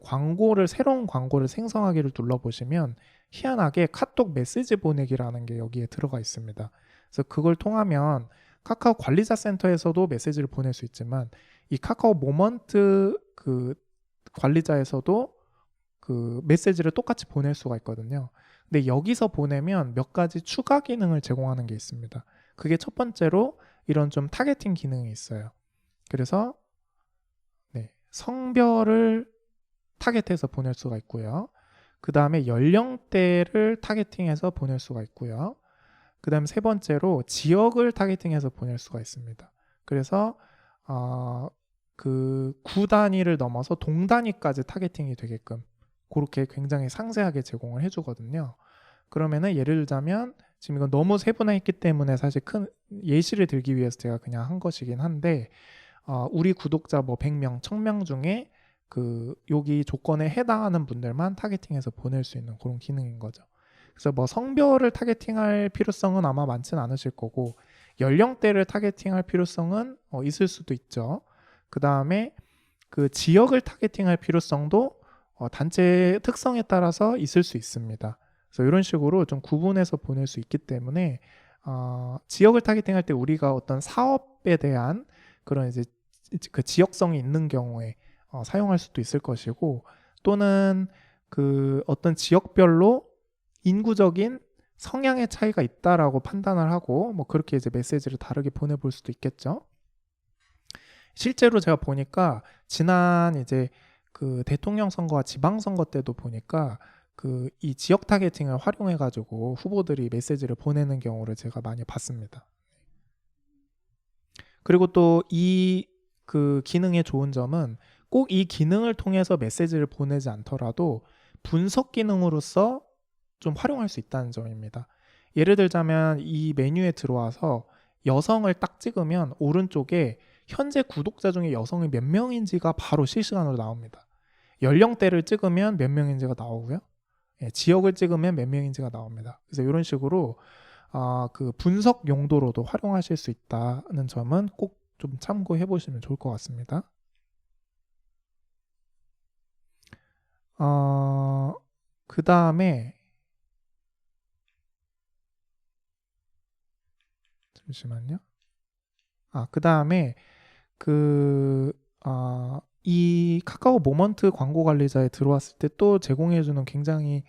새로운 광고를 생성하기를 눌러보시면 희한하게 카톡 메시지 보내기라는 게 여기에 들어가 있습니다. 그래서 그걸 통하면 카카오 관리자 센터에서도 메시지를 보낼 수 있지만 이 카카오 모먼트 그 관리자에서도 그 메시지를 똑같이 보낼 수가 있거든요. 근데 여기서 보내면 몇 가지 추가 기능을 제공하는 게 있습니다. 그게 첫 번째로 이런 좀 타겟팅 기능이 있어요. 그래서 네, 성별을 타겟해서 보낼 수가 있고요. 그 다음에 연령대를 타겟팅해서 보낼 수가 있고요. 그 다음 세 번째로 지역을 타겟팅해서 보낼 수가 있습니다. 그래서 그 구 단위를 넘어서 동 단위까지 타겟팅이 되게끔 그렇게 굉장히 상세하게 제공을 해주거든요. 그러면은 예를 들자면 지금 이건 너무 세분화했기 때문에 사실 큰 예시를 들기 위해서 제가 그냥 한 것이긴 한데 우리 구독자 뭐 100명, 1000명 중에 그 여기 조건에 해당하는 분들만 타겟팅해서 보낼 수 있는 그런 기능인 거죠. 그래서 뭐 성별을 타겟팅할 필요성은 아마 많지는 않으실 거고 연령대를 타겟팅할 필요성은 있을 수도 있죠. 그 다음에 그 지역을 타겟팅할 필요성도 단체 특성에 따라서 있을 수 있습니다. 그래서 이런 식으로 좀 구분해서 보낼 수 있기 때문에 지역을 타겟팅할 때 우리가 어떤 사업에 대한 그런 이제 그 지역성이 있는 경우에 사용할 수도 있을 것이고 또는 그 어떤 지역별로 인구적인 성향의 차이가 있다라고 판단을 하고 뭐 그렇게 이제 메시지를 다르게 보내볼 수도 있겠죠. 실제로 제가 보니까 지난 이제 그 대통령 선거와 지방 선거 때도 보니까 그 이 지역 타겟팅을 활용해 가지고 후보들이 메시지를 보내는 경우를 제가 많이 봤습니다. 그리고 또 이 그 기능의 좋은 점은 꼭 이 기능을 통해서 메시지를 보내지 않더라도 분석 기능으로서 좀 활용할 수 있다는 점입니다. 예를 들자면 이 메뉴에 들어와서 여성을 딱 찍으면 오른쪽에 현재 구독자 중에 여성이 몇 명인지가 바로 실시간으로 나옵니다. 연령대를 찍으면 몇 명인지가 나오고요. 예, 지역을 찍으면 몇 명인지가 나옵니다. 그래서 이런 식으로 그 분석 용도로도 활용하실 수 있다는 점은 꼭 좀 참고해 보시면 좋을 것 같습니다. 그 다음에 잠시만요. 그 다음에 이 카카오 모먼트 광고 관리자에 들어왔을 때 또 제공해주는 굉장히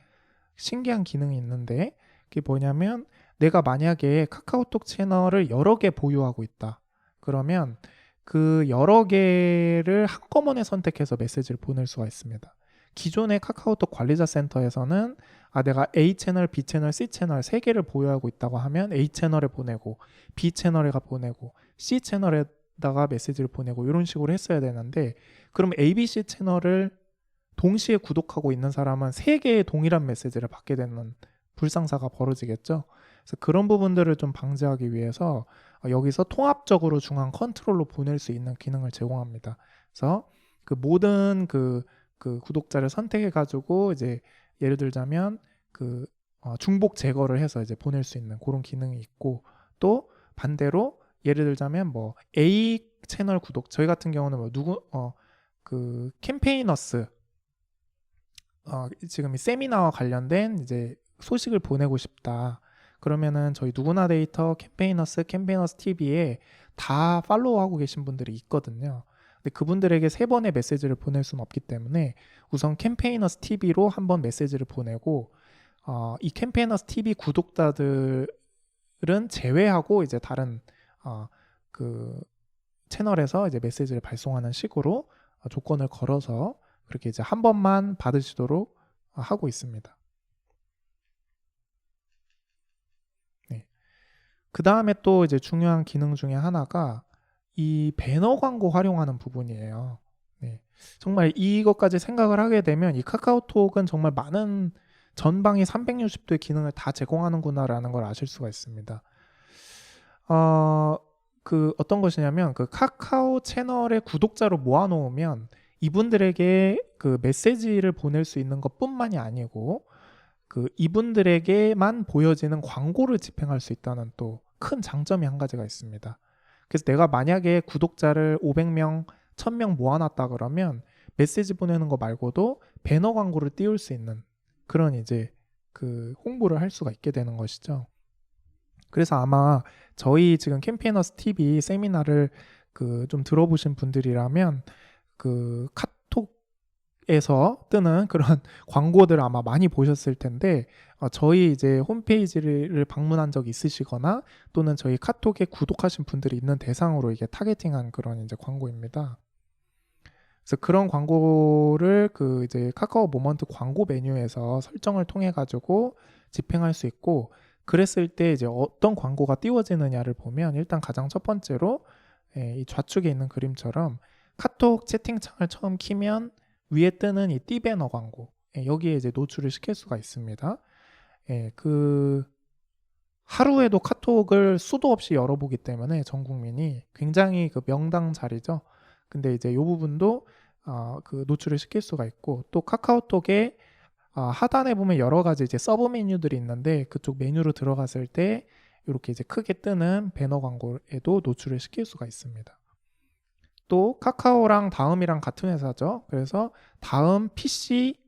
신기한 기능이 있는데 그게 뭐냐면 내가 만약에 카카오톡 채널을 여러 개 보유하고 있다. 그러면 그 여러 개를 한꺼번에 선택해서 메시지를 보낼 수가 있습니다. 기존의 카카오톡 관리자 센터에서는 내가 A 채널, B 채널, C 채널 3개를 보유하고 있다고 하면 A 채널에 보내고 B 채널에 보내고 C 채널에다가 메시지를 보내고 이런 식으로 했어야 되는데 그럼 A, B, C 채널을 동시에 구독하고 있는 사람은 3개의 동일한 메시지를 받게 되는 불상사가 벌어지겠죠. 그래서 그런 부분들을 좀 방지하기 위해서 여기서 통합적으로 중앙 컨트롤로 보낼 수 있는 기능을 제공합니다. 그래서 그 모든 그 구독자를 선택해 가지고 이제 예를 들자면 그 중복 제거를 해서 이제 보낼 수 있는 그런 기능이 있고 또 반대로 예를 들자면 뭐 A 채널 구독 저희 같은 경우는 뭐 그 캠페이너스 지금 이 세미나와 관련된 이제 소식을 보내고 싶다. 그러면은 저희 누구나 데이터 캠페이너스 TV에 다 팔로우하고 계신 분들이 있거든요. 근데 그분들에게 3번의 메시지를 보낼 수는 없기 때문에 우선 캠페이너스 TV로 한번 메시지를 보내고 이 캠페이너스 TV 구독자들은 제외하고 이제 다른 그 채널에서 이제 메시지를 발송하는 식으로 조건을 걸어서 그렇게 이제 한 번만 받으시도록 하고 있습니다. 네. 그 다음에 또 이제 중요한 기능 중에 하나가 이 배너 광고 활용하는 부분이에요. 네. 정말 이것까지 생각을 하게 되면 이 카카오톡은 정말 많은 전방위 360도의 기능을 다 제공하는구나라는 걸 아실 수가 있습니다. 그 어떤 것이냐면 그 카카오 채널의 구독자로 모아놓으면 이분들에게 그 메시지를 보낼 수 있는 것뿐만이 아니고 그 이분들에게만 보여지는 광고를 집행할 수 있다는 또 큰 장점이 한 가지가 있습니다. 그래서 내가 만약에 구독자를 500명, 1000명 모아놨다 그러면 메시지 보내는 거 말고도 배너 광고를 띄울 수 있는 그런 이제 그 홍보를 할 수가 있게 되는 것이죠. 그래서 아마 저희 지금 캠페이너스 TV 세미나를 그 좀 들어보신 분들이라면 그 카톡에서 뜨는 그런 광고들 아마 많이 보셨을 텐데 저희 이제 홈페이지를 방문한 적 있으시거나 또는 저희 카톡에 구독하신 분들이 있는 대상으로 이게 타겟팅한 그런 이제 광고입니다. 그래서 그런 광고를 그 이제 카카오 모먼트 광고 메뉴에서 설정을 통해 가지고 집행할 수 있고 그랬을 때 이제 어떤 광고가 띄워지느냐를 보면 일단 가장 첫 번째로 이 좌측에 있는 그림처럼 카톡 채팅창을 처음 키면 위에 뜨는 이 띠배너 광고 여기에 이제 노출을 시킬 수가 있습니다. 그 하루에도 카톡을 수도 없이 열어보기 때문에 전 국민이 굉장히 그 명당 자리죠. 근데 이제 이 부분도 그 노출을 시킬 수가 있고 또 카카오톡에 하단에 보면 여러 가지 이제 서브 메뉴들이 있는데 그쪽 메뉴로 들어갔을 때 이렇게 이제 크게 뜨는 배너 광고에도 노출을 시킬 수가 있습니다. 또 카카오랑 다음이랑 같은 회사죠. 그래서 다음 PC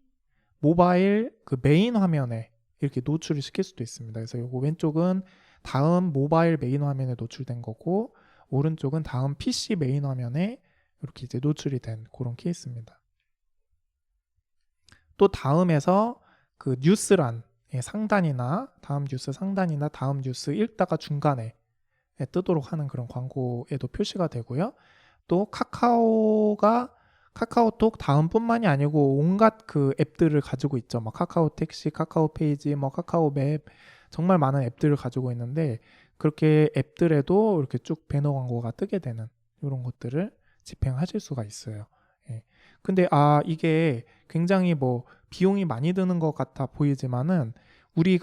모바일 그 메인 화면에 이렇게 노출을 시킬 수도 있습니다. 그래서 요거 왼쪽은 다음 모바일 메인 화면에 노출된 거고 오른쪽은 다음 PC 메인 화면에 이렇게 이제 노출이 된 그런 케이스입니다. 또 다음에서 그 뉴스란 상단이나 다음 뉴스 상단이나 다음 뉴스 읽다가 중간에 뜨도록 하는 그런 광고에도 표시가 되고요. 또 카카오톡 다음뿐만이 아니고 온갖 그 앱들을 가지고 있죠. 뭐 카카오 택시, 카카오 페이지, 뭐 카카오 맵 정말 많은 앱들을 가지고 있는데 그렇게 앱들에도 이렇게 쭉 배너 광고가 뜨게 되는 이런 것들을 집행하실 수가 있어요. 근데 이게 굉장히 뭐 비용이 많이 드는 것 같아 보이지만은 우리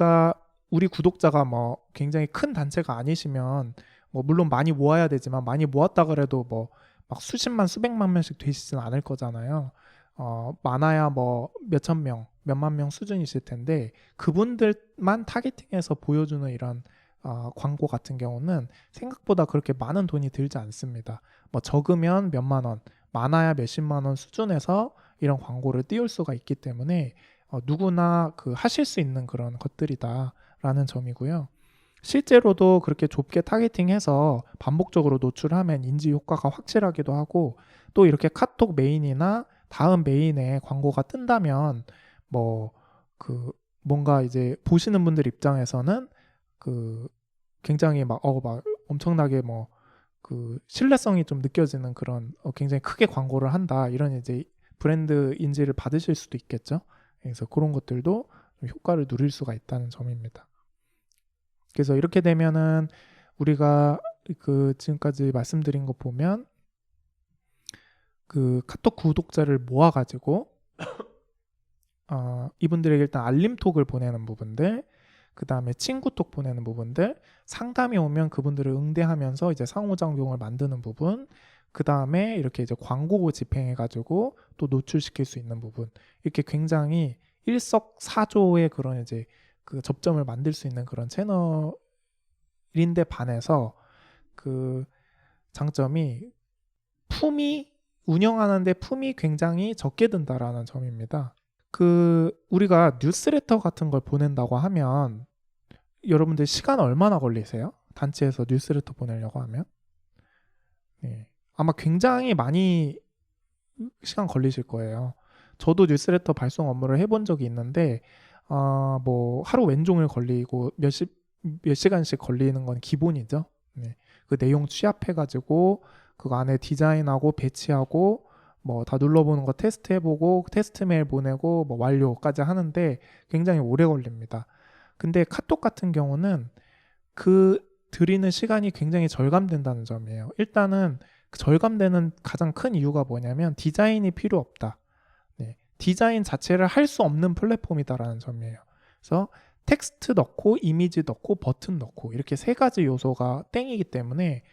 구독자가 뭐 굉장히 큰 단체가 아니시면 뭐 물론 많이 모아야 되지만 많이 모았다 그래도 뭐 막 수십만 수백만 명씩 되시진 않을 거잖아요. 많아야 뭐 몇천 명, 몇만 명 수준이실 텐데 그분들만 타겟팅해서 보여주는 이런 광고 같은 경우는 생각보다 그렇게 많은 돈이 들지 않습니다. 뭐 적으면 몇만 원, 많아야 몇십만 원 수준에서 이런 광고를 띄울 수가 있기 때문에 누구나 그 하실 수 있는 그런 것들이다라는 점이고요. 실제로도 그렇게 좁게 타겟팅해서 반복적으로 노출하면 인지 효과가 확실하기도 하고 또 이렇게 카톡 메인이나 다음 메인에 광고가 뜬다면 뭐 그 뭔가 이제 보시는 분들 입장에서는 그 굉장히 막 엄청나게 뭐 그 신뢰성이 좀 느껴지는 그런 굉장히 크게 광고를 한다 이런 이제 브랜드 인지를 받으실 수도 있겠죠. 그래서 그런 것들도 좀 효과를 누릴 수가 있다는 점입니다. 그래서 이렇게 되면은 우리가 그 지금까지 말씀드린 거 보면 그 카톡 구독자를 모아가지고 이분들에게 일단 알림톡을 보내는 부분들, 그 다음에 친구톡 보내는 부분들, 상담이 오면 그분들을 응대하면서 이제 상호작용을 만드는 부분, 그 다음에 이렇게 이제 광고 집행해가지고 또 노출시킬 수 있는 부분, 이렇게 굉장히 일석사조의 그런 이제 그 접점을 만들 수 있는 그런 채널인데 반해서 그 장점이 운영하는데 품이 굉장히 적게 든다라는 점입니다. 그 우리가 뉴스레터 같은 걸 보낸다고 하면 여러분들 시간 얼마나 걸리세요? 단체에서 뉴스레터 보내려고 하면 아마 굉장히 많이 시간 걸리실 거예요. 저도 뉴스레터 발송 업무를 해본 적이 있는데 뭐 하루 왼종일 걸리고 몇 시간씩 걸리는 건 기본이죠. 그 내용 취합해가지고 그거 안에 디자인하고 배치하고 뭐 다 눌러보는 거 테스트해보고 테스트 메일 보내고 뭐 완료까지 하는데 굉장히 오래 걸립니다. 근데 카톡 같은 경우는 그 드리는 시간이 굉장히 절감된다는 점이에요. 일단은 절감되는 가장 큰 이유가 뭐냐면 디자인이 필요 없다. 디자인 자체를 할 수 없는 플랫폼이다라는 점이에요. 그래서 텍스트 넣고 이미지 넣고 버튼 넣고 이렇게 세 가지 요소가 땡이기 때문에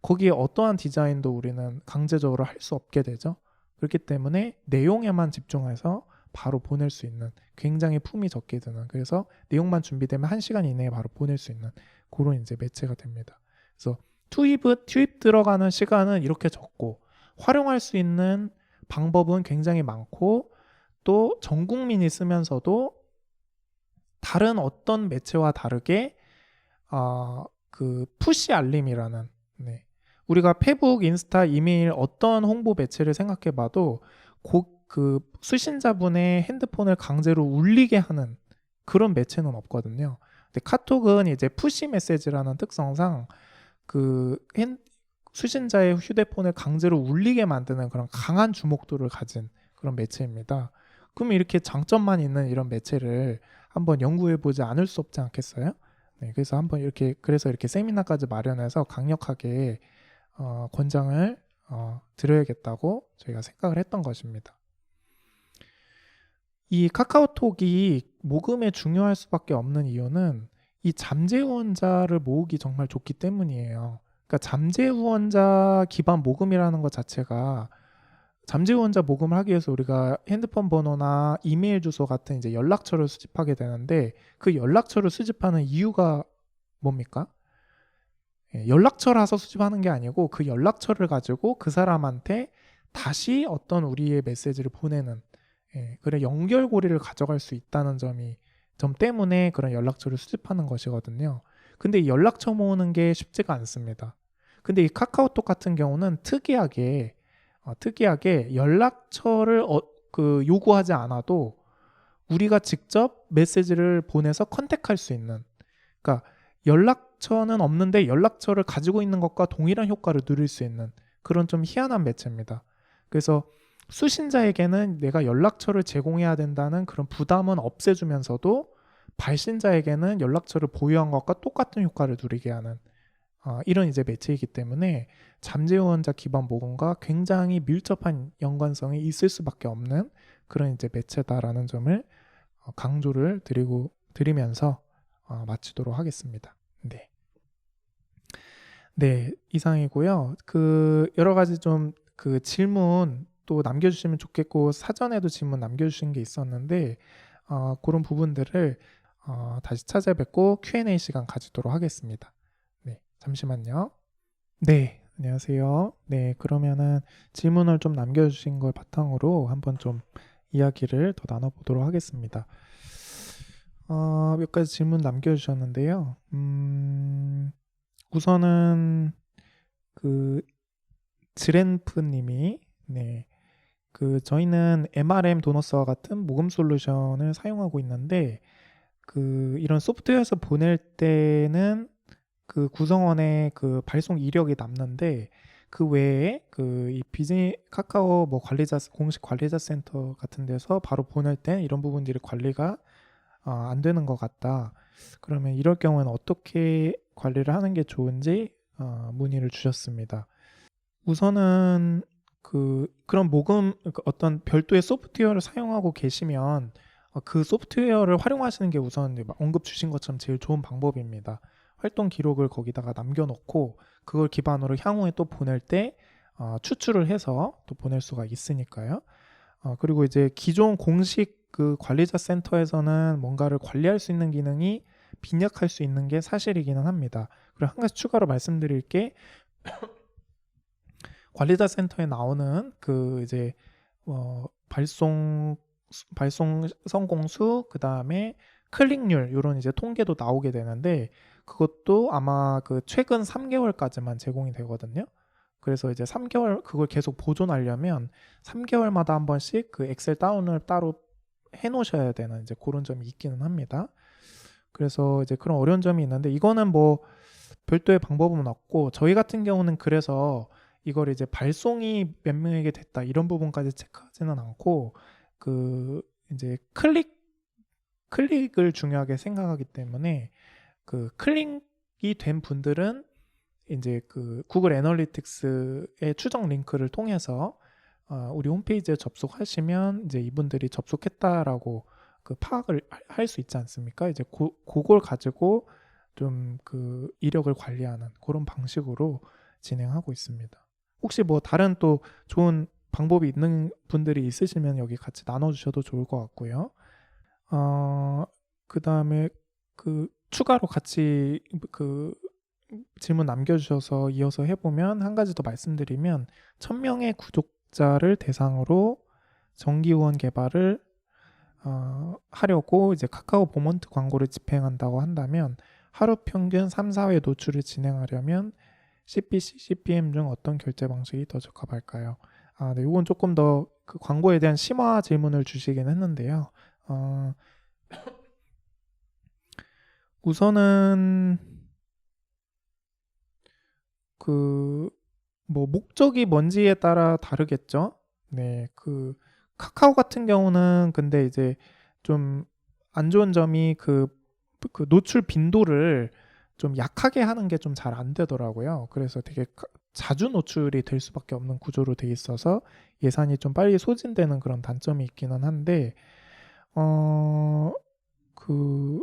거기에 어떠한 디자인도 우리는 강제적으로 할 수 없게 되죠. 그렇기 때문에 내용에만 집중해서 바로 보낼 수 있는, 굉장히 품이 적게 드는, 그래서 내용만 준비되면 1시간 이내에 바로 보낼 수 있는 그런 이제 매체가 됩니다. 그래서 투입 들어가는 시간은 이렇게 적고 활용할 수 있는 방법은 굉장히 많고, 또 전 국민이 쓰면서도 다른 어떤 매체와 다르게 그 푸시 알림이라는, 네. 우리가 페북, 인스타, 이메일 어떤 홍보 매체를 생각해봐도 그 수신자분의 핸드폰을 강제로 울리게 하는 그런 매체는 없거든요. 근데 카톡은 이제 푸시 메시지라는 특성상 그 수신자의 휴대폰을 강제로 울리게 만드는 그런 강한 주목도를 가진 그런 매체입니다. 그럼 이렇게 장점만 있는 이런 매체를 한번 연구해 보지 않을 수 없지 않겠어요? 네, 그래서 한번 그래서 이렇게 세미나까지 마련해서 강력하게 권장을 드려야겠다고 저희가 생각을 했던 것입니다. 이 카카오톡이 모금에 중요할 수밖에 없는 이유는 이 잠재 후원자를 모으기 정말 좋기 때문이에요. 그러니까 잠재 후원자 기반 모금이라는 것 자체가, 잠재 후원자 모금을 하기 위해서 우리가 핸드폰 번호나 이메일 주소 같은 이제 연락처를 수집하게 되는데, 그 연락처를 수집하는 이유가 뭡니까? 연락처라서 수집하는 게 아니고 그 연락처를 가지고 그 사람한테 다시 어떤 우리의 메시지를 보내는, 그래 연결고리를 가져갈 수 있다는 점 때문에 그런 연락처를 수집하는 것이거든요. 근데 이 연락처 모으는 게 쉽지가 않습니다. 근데 이 카카오톡 같은 경우는 특이하게 연락처를 요구하지 않아도 우리가 직접 메시지를 보내서 컨택할 수 있는, 그러니까 연락처는 없는데 연락처를 가지고 있는 것과 동일한 효과를 누릴 수 있는 그런 좀 희한한 매체입니다. 그래서 수신자에게는 내가 연락처를 제공해야 된다는 그런 부담은 없애주면서도 발신자에게는 연락처를 보유한 것과 똑같은 효과를 누리게 하는 이런 이제 매체이기 때문에 잠재 후원자 기반 모금과 굉장히 밀접한 연관성이 있을 수밖에 없는 그런 이제 매체다라는 점을 강조를 드리면서 마치도록 하겠습니다. 네, 이상이고요. 여러 가지 좀 질문 또 남겨주시면 좋겠고, 사전에도 질문 남겨주신 게 있었는데 그런 부분들을 다시 찾아뵙고 Q&A 시간 가지도록 하겠습니다. 네, 잠시만요. 네, 안녕하세요. 네, 그러면은 질문을 좀 남겨주신 걸 바탕으로 한번 좀 이야기를 더 나눠보도록 하겠습니다. 몇 가지 질문 남겨주셨는데요. 우선은 지렌프님이, 네, 저희는 MRM 도너스와 같은 모금 솔루션을 사용하고 있는데 이런 소프트웨어에서 보낼 때는 구성원의 발송 이력이 남는데, 그 외에 이 카카오 공식 관리자 센터 같은 데서 바로 보낼 때 이런 부분들이 관리가 안 되는 것 같다. 그러면 이럴 경우에는 어떻게 관리를 하는 게 좋은지 문의를 주셨습니다. 우선은 그런 모금, 어떤 별도의 소프트웨어를 사용하고 계시면 그 소프트웨어를 활용하시는 게 우선 언급 주신 것처럼 제일 좋은 방법입니다. 활동 기록을 거기다가 남겨놓고 그걸 기반으로 향후에 또 보낼 때 추출을 해서 또 보낼 수가 있으니까요. 그리고 이제 기존 공식 관리자 센터에서는 뭔가를 관리할 수 있는 기능이 빈약할 수 있는 게 사실이기는 합니다. 그리고 한 가지 추가로 말씀드릴 게 관리자 센터에 나오는 이제 발송 성공수, 그 다음에 클릭률, 이런 이제 통계도 나오게 되는데, 그것도 아마 최근 3개월까지만 제공이 되거든요. 그래서 이제 3개월 그걸 계속 보존하려면 3개월마다 한 번씩 엑셀 다운을 따로 해놓으셔야 되는 이제 그런 점이 있기는 합니다. 그래서 이제 그런 어려운 점이 있는데, 이거는 별도의 방법은 없고, 저희 같은 경우는 그래서 이걸 이제 발송이 몇 명에게 됐다 이런 부분까지 체크하지는 않고 이제 클릭을 중요하게 생각하기 때문에 클릭이 된 분들은 이제 구글 애널리틱스의 추적 링크를 통해서 우리 홈페이지에 접속하시면 이제 이분들이 접속했다라고 파악을 할 수 있지 않습니까? 이제 그걸 가지고 좀 이력을 관리하는 그런 방식으로 진행하고 있습니다. 혹시 뭐 다른 또 좋은 방법이 있는 분들이 있으시면 여기 같이 나눠주셔도 좋을 것 같고요. 그 다음에 그 추가로 같이 그 질문 남겨주셔서 이어서 해보면 한 가지 더 말씀드리면 1000명의 구독자를 대상으로 정기 후원 개발을 하려고 이제 카카오 모먼트 광고를 집행한다고 한다면 하루 평균 3, 4회 노출을 진행하려면 CPC, CPM 중 어떤 결제 방식이 더 적합할까요? 네, 이건 조금 더 그 광고에 대한 심화 질문을 주시긴 했는데요. 우선은 그 뭐 목적이 뭔지에 따라 다르겠죠. 네, 그 카카오 같은 경우는 근데 이제 좀 안 좋은 점이 그 노출 빈도를 좀 약하게 하는 게 좀 잘 안 되더라고요. 그래서 되게 자주 노출이 될 수밖에 없는 구조로 돼 있어서 예산이 좀 빨리 소진되는 그런 단점이 있기는 한데 그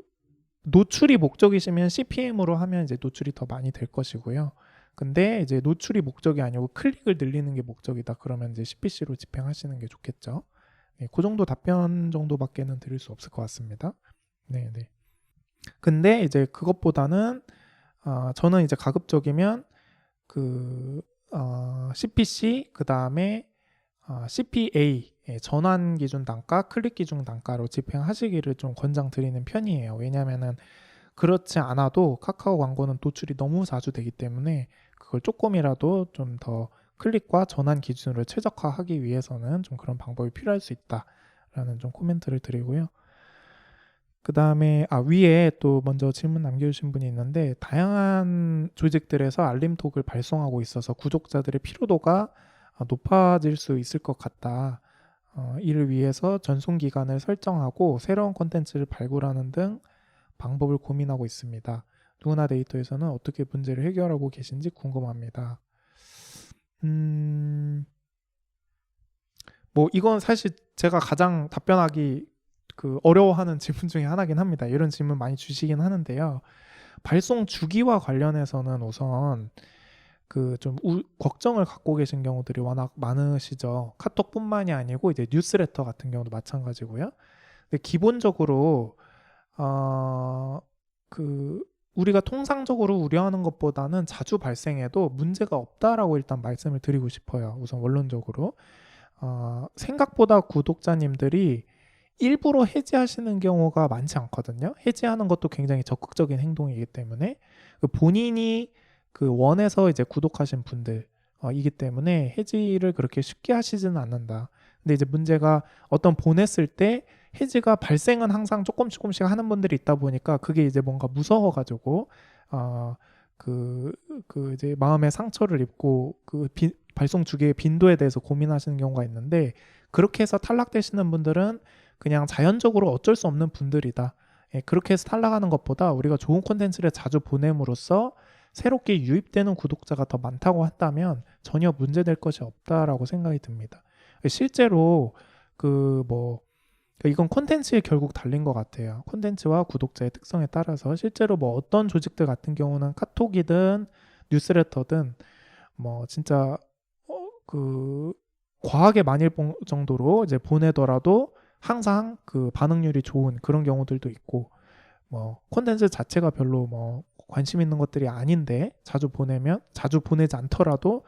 노출이 목적이시면 CPM으로 하면 이제 노출이 더 많이 될 것이고요. 근데 이제 노출이 목적이 아니고 클릭을 늘리는 게 목적이다. 그러면 이제 CPC로 집행하시는 게 좋겠죠. 네, 그 정도 답변 정도밖에는 드릴 수 없을 것 같습니다. 네, 네. 근데 이제 그것보다는 저는 이제 가급적이면 그 CPC 그 다음에 CPA 전환 기준 단가, 클릭 기준 단가로 집행하시기를 좀 권장드리는 편이에요. 왜냐하면은 그렇지 않아도 카카오 광고는 노출이 너무 자주 되기 때문에 그걸 조금이라도 좀 더 클릭과 전환 기준으로 최적화하기 위해서는 좀 그런 방법이 필요할 수 있다라는 좀 코멘트를 드리고요. 그 다음에 위에 또 먼저 질문 남겨주신 분이 있는데 다양한 조직들에서 알림톡을 발송하고 있어서 구독자들의 피로도가 높아질 수 있을 것 같다. 이를 위해서 전송 기간을 설정하고 새로운 콘텐츠를 발굴하는 등 방법을 고민하고 있습니다. 누구나 데이터에서는 어떻게 문제를 해결하고 계신지 궁금합니다. 뭐 이건 사실 제가 가장 답변하기 어려워하는 질문 중에 하나긴 합니다. 이런 질문 많이 주시긴 하는데요. 발송 주기와 관련해서는 우선 좀 걱정을 갖고 계신 경우들이 워낙 많으시죠. 카톡뿐만이 아니고 이제 뉴스레터 같은 경우도 마찬가지고요. 근데 기본적으로 우리가 통상적으로 우려하는 것보다는 자주 발생해도 문제가 없다라고 일단 말씀을 드리고 싶어요. 우선 원론적으로 생각보다 구독자님들이 일부러 해지하시는 경우가 많지 않거든요. 해지하는 것도 굉장히 적극적인 행동이기 때문에 본인이 원해서 이제 구독하신 분들 이기 때문에 해지를 그렇게 쉽게 하시지는 않는다. 근데 이제 문제가 어떤 보냈을 때 해지가 발생은 항상 조금씩 하는 분들이 있다 보니까 그게 이제 뭔가 무서워가지고 이제 마음의 상처를 입고 발송 주기의 빈도에 대해서 고민하시는 경우가 있는데 그렇게 해서 탈락되시는 분들은 그냥 자연적으로 어쩔 수 없는 분들이다. 그렇게 해서 탈락하는 것보다 우리가 좋은 콘텐츠를 자주 보냄으로써 새롭게 유입되는 구독자가 더 많다고 한다면 전혀 문제될 것이 없다라고 생각이 듭니다. 실제로 이건 콘텐츠에 결국 달린 것 같아요. 콘텐츠와 구독자의 특성에 따라서 실제로 뭐 어떤 조직들 같은 경우는 카톡이든 뉴스레터든 뭐 진짜 과하게 많이 정도로 이제 보내더라도 항상 반응률이 좋은 그런 경우들도 있고 뭐 콘텐츠 자체가 별로 뭐 관심 있는 것들이 아닌데 자주 보내지 않더라도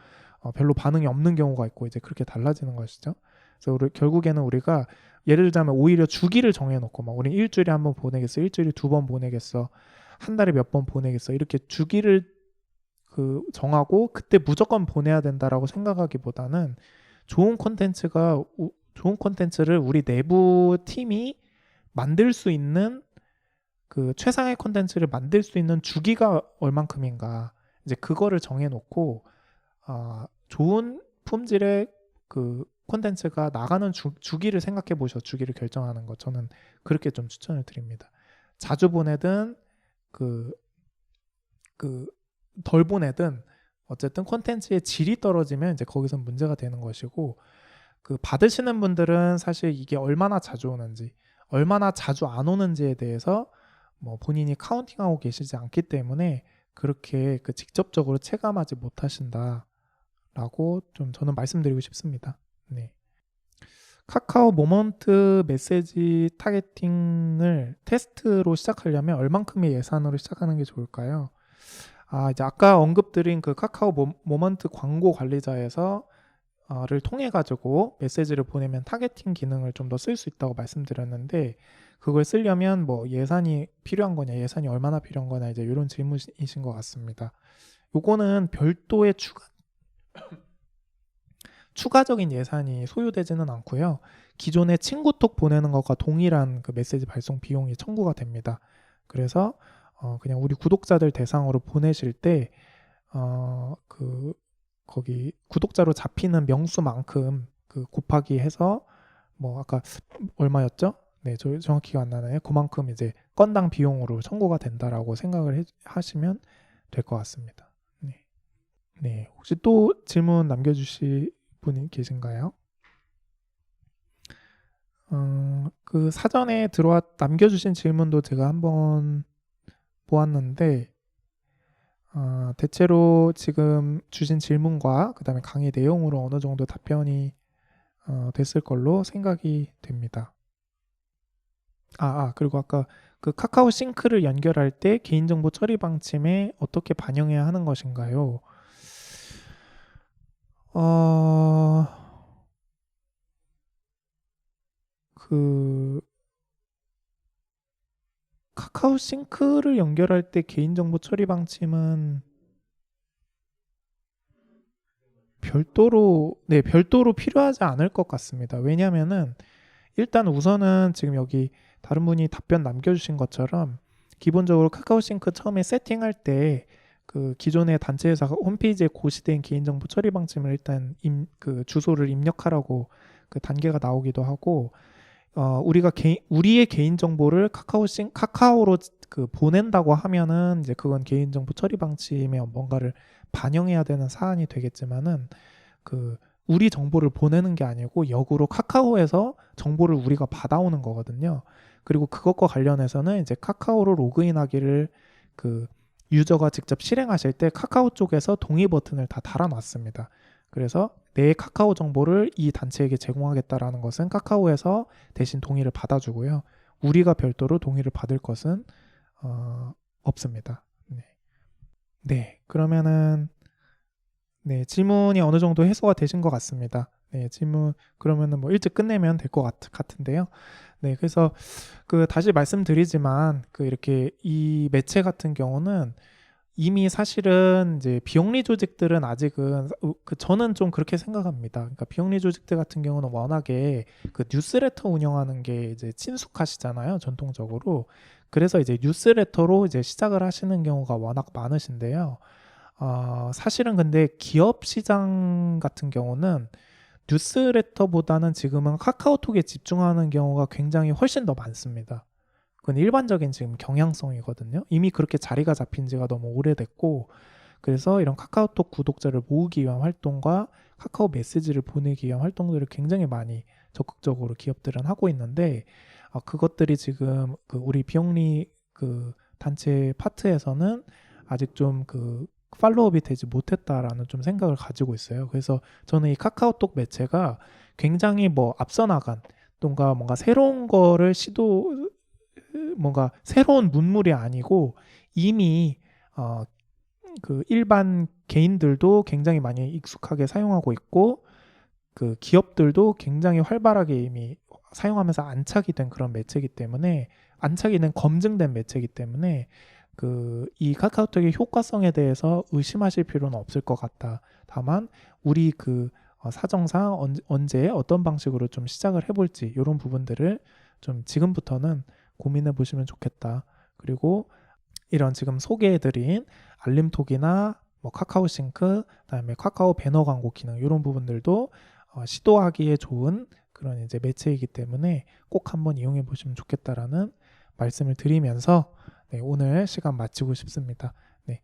별로 반응이 없는 경우가 있고 이제 그렇게 달라지는 것이죠. 그래서 결국에는 우리가 예를 들자면 오히려 주기를 정해놓고 막 우리 일주일에 한 번 보내겠어, 일주일에 2번 보내겠어, 한 달에 몇 번 보내겠어 이렇게 주기를 정하고 그때 무조건 보내야 된다라고 생각하기보다는 좋은 콘텐츠를 우리 내부 팀이 만들 수 있는 최상의 콘텐츠를 만들 수 있는 주기가 얼만큼인가 이제 그거를 정해놓고 좋은 품질의 콘텐츠가 나가는 주기를 생각해 보셔 주기를 결정하는 것 저는 그렇게 좀 추천을 드립니다. 자주 보내든 덜 보내든 어쨌든 콘텐츠의 질이 떨어지면 이제 거기서 문제가 되는 것이고 받으시는 분들은 사실 이게 얼마나 자주 오는지 얼마나 자주 안 오는지에 대해서 뭐 본인이 카운팅하고 계시지 않기 때문에 그렇게 그 직접적으로 체감하지 못하신다라고 좀 저는 말씀드리고 싶습니다. 네. 카카오 모먼트 메시지 타겟팅을 테스트로 시작하려면 얼만큼의 예산으로 시작하는 게 좋을까요? 이제 아까 언급드린 그 카카오 모먼트 광고 관리자에서 를 통해 가지고 메시지를 보내면 타겟팅 기능을 좀 더 쓸 수 있다고 말씀드렸는데, 그걸 쓰려면 뭐 예산이 필요한 거냐, 예산이 얼마나 필요한 거냐, 이제 이런 질문이신 것 같습니다. 요거는 별도의 추가적인 예산이 소요되지는 않고요. 기존의 친구톡 보내는 것과 동일한 그 메시지 발송 비용이 청구가 됩니다. 그래서 그냥 우리 구독자들 대상으로 보내실 때 거기 구독자로 잡히는 명수만큼 그 곱하기 해서 뭐 아까 얼마였죠? 네, 저 정확히 기억 안 나네요. 그만큼 이제 건당 비용으로 청구가 된다라고 생각을 하시면 될 것 같습니다. 네. 네, 혹시 또 질문 남겨주실 분이 계신가요? 그 사전에 남겨주신 질문도 제가 한번 보았는데, 대체로 지금 주신 질문과 그 다음에 강의 내용으로 어느 정도 답변이 됐을 걸로 생각이 됩니다. 그리고 아까 그 카카오 싱크를 연결할 때 개인정보 처리 방침에 어떻게 반영해야 하는 것인가요? 그 카카오 싱크를 연결할 때 개인정보 처리 방침은 별도로 필요하지 않을 것 같습니다. 왜냐하면은 일단 우선은 지금 여기 다른 분이 답변 남겨주신 것처럼 기본적으로 카카오 싱크 처음에 세팅할 때 그 기존의 단체에서 홈페이지에 고시된 개인정보 처리 방침을 일단 그 주소를 입력하라고 그 단계가 나오기도 하고, 우리의 개인 정보를 카카오로 그 보낸다고 하면은 이제 그건 개인정보 처리 방침에 뭔가를 반영해야 되는 사안이 되겠지만은, 그 우리 정보를 보내는 게 아니고 역으로 카카오에서 정보를 우리가 받아오는 거거든요. 그리고 그것과 관련해서는 이제 카카오로 로그인하기를 그 유저가 직접 실행하실 때 카카오 쪽에서 동의 버튼을 다 달아놨습니다. 그래서 내 카카오 정보를 이 단체에게 제공하겠다라는 것은 카카오에서 대신 동의를 받아주고요. 우리가 별도로 동의를 받을 것은 없습니다. 네, 그러면은 네, 질문이 어느 정도 해소가 되신 것 같습니다. 네, 질문 그러면은 뭐 일찍 끝내면 될 것 같은데요. 네, 그래서 그 다시 말씀드리지만 그 이렇게 이 매체 같은 경우는 이미 사실은 이제 비영리 조직들은 아직은 저는 좀 그렇게 생각합니다. 그러니까 비영리 조직들 같은 경우는 워낙에 그 뉴스레터 운영하는 게 이제 친숙하시잖아요, 전통적으로. 그래서 이제 뉴스레터로 이제 시작을 하시는 경우가 워낙 많으신데요. 사실은 근데 기업 시장 같은 경우는 뉴스레터보다는 지금은 카카오톡에 집중하는 경우가 굉장히 훨씬 더 많습니다. 그건 일반적인 지금 경향성이거든요. 이미 그렇게 자리가 잡힌 지가 너무 오래됐고, 그래서 이런 카카오톡 구독자를 모으기 위한 활동과 카카오 메시지를 보내기 위한 활동들을 굉장히 많이 적극적으로 기업들은 하고 있는데, 그것들이 지금 그 우리 비영리 그 단체 파트에서는 아직 좀 그 팔로업이 되지 못했다라는 좀 생각을 가지고 있어요. 그래서 저는 이 카카오톡 매체가 굉장히 뭐 앞서 나간 뭔가 새로운 거를 뭔가 새로운 문물이 아니고 이미 그 일반 개인들도 굉장히 많이 익숙하게 사용하고 있고, 그 기업들도 굉장히 활발하게 이미 사용하면서 안착이 된 그런 매체이기 때문에, 안착이 된 검증된 매체이기 때문에 그 이 카카오톡의 효과성에 대해서 의심하실 필요는 없을 것 같다. 다만 우리 그 사정상 언제 어떤 방식으로 좀 시작을 해볼지 이런 부분들을 좀 지금부터는 고민해 보시면 좋겠다. 그리고 이런 지금 소개해드린 알림톡이나 뭐 카카오 싱크, 그다음에 카카오 배너 광고 기능 이런 부분들도 시도하기에 좋은 그런 이제 매체이기 때문에 꼭 한번 이용해 보시면 좋겠다라는 말씀을 드리면서 네, 오늘 시간 마치고 싶습니다. 네.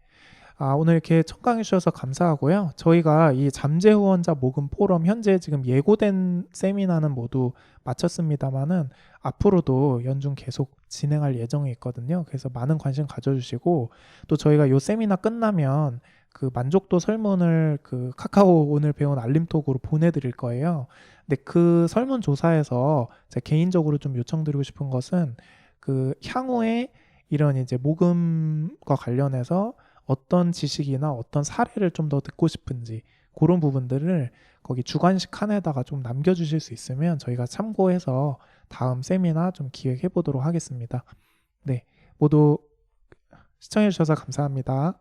오늘 이렇게 청강해 주셔서 감사하고요. 저희가 이 잠재 후원자 모금 포럼 현재 지금 예고된 세미나는 모두 마쳤습니다만은 앞으로도 연중 계속 진행할 예정이 있거든요. 그래서 많은 관심 가져주시고 또 저희가 요 세미나 끝나면 그 만족도 설문을 그 카카오 오늘 배운 알림톡으로 보내드릴 거예요. 근데 그 설문조사에서 제가 개인적으로 좀 요청드리고 싶은 것은 그 향후에 이런 이제 모금과 관련해서 어떤 지식이나 어떤 사례를 좀 더 듣고 싶은지 그런 부분들을 거기 주관식 칸에다가 좀 남겨주실 수 있으면 저희가 참고해서 다음 세미나 좀 기획해 보도록 하겠습니다. 네, 모두 시청해 주셔서 감사합니다.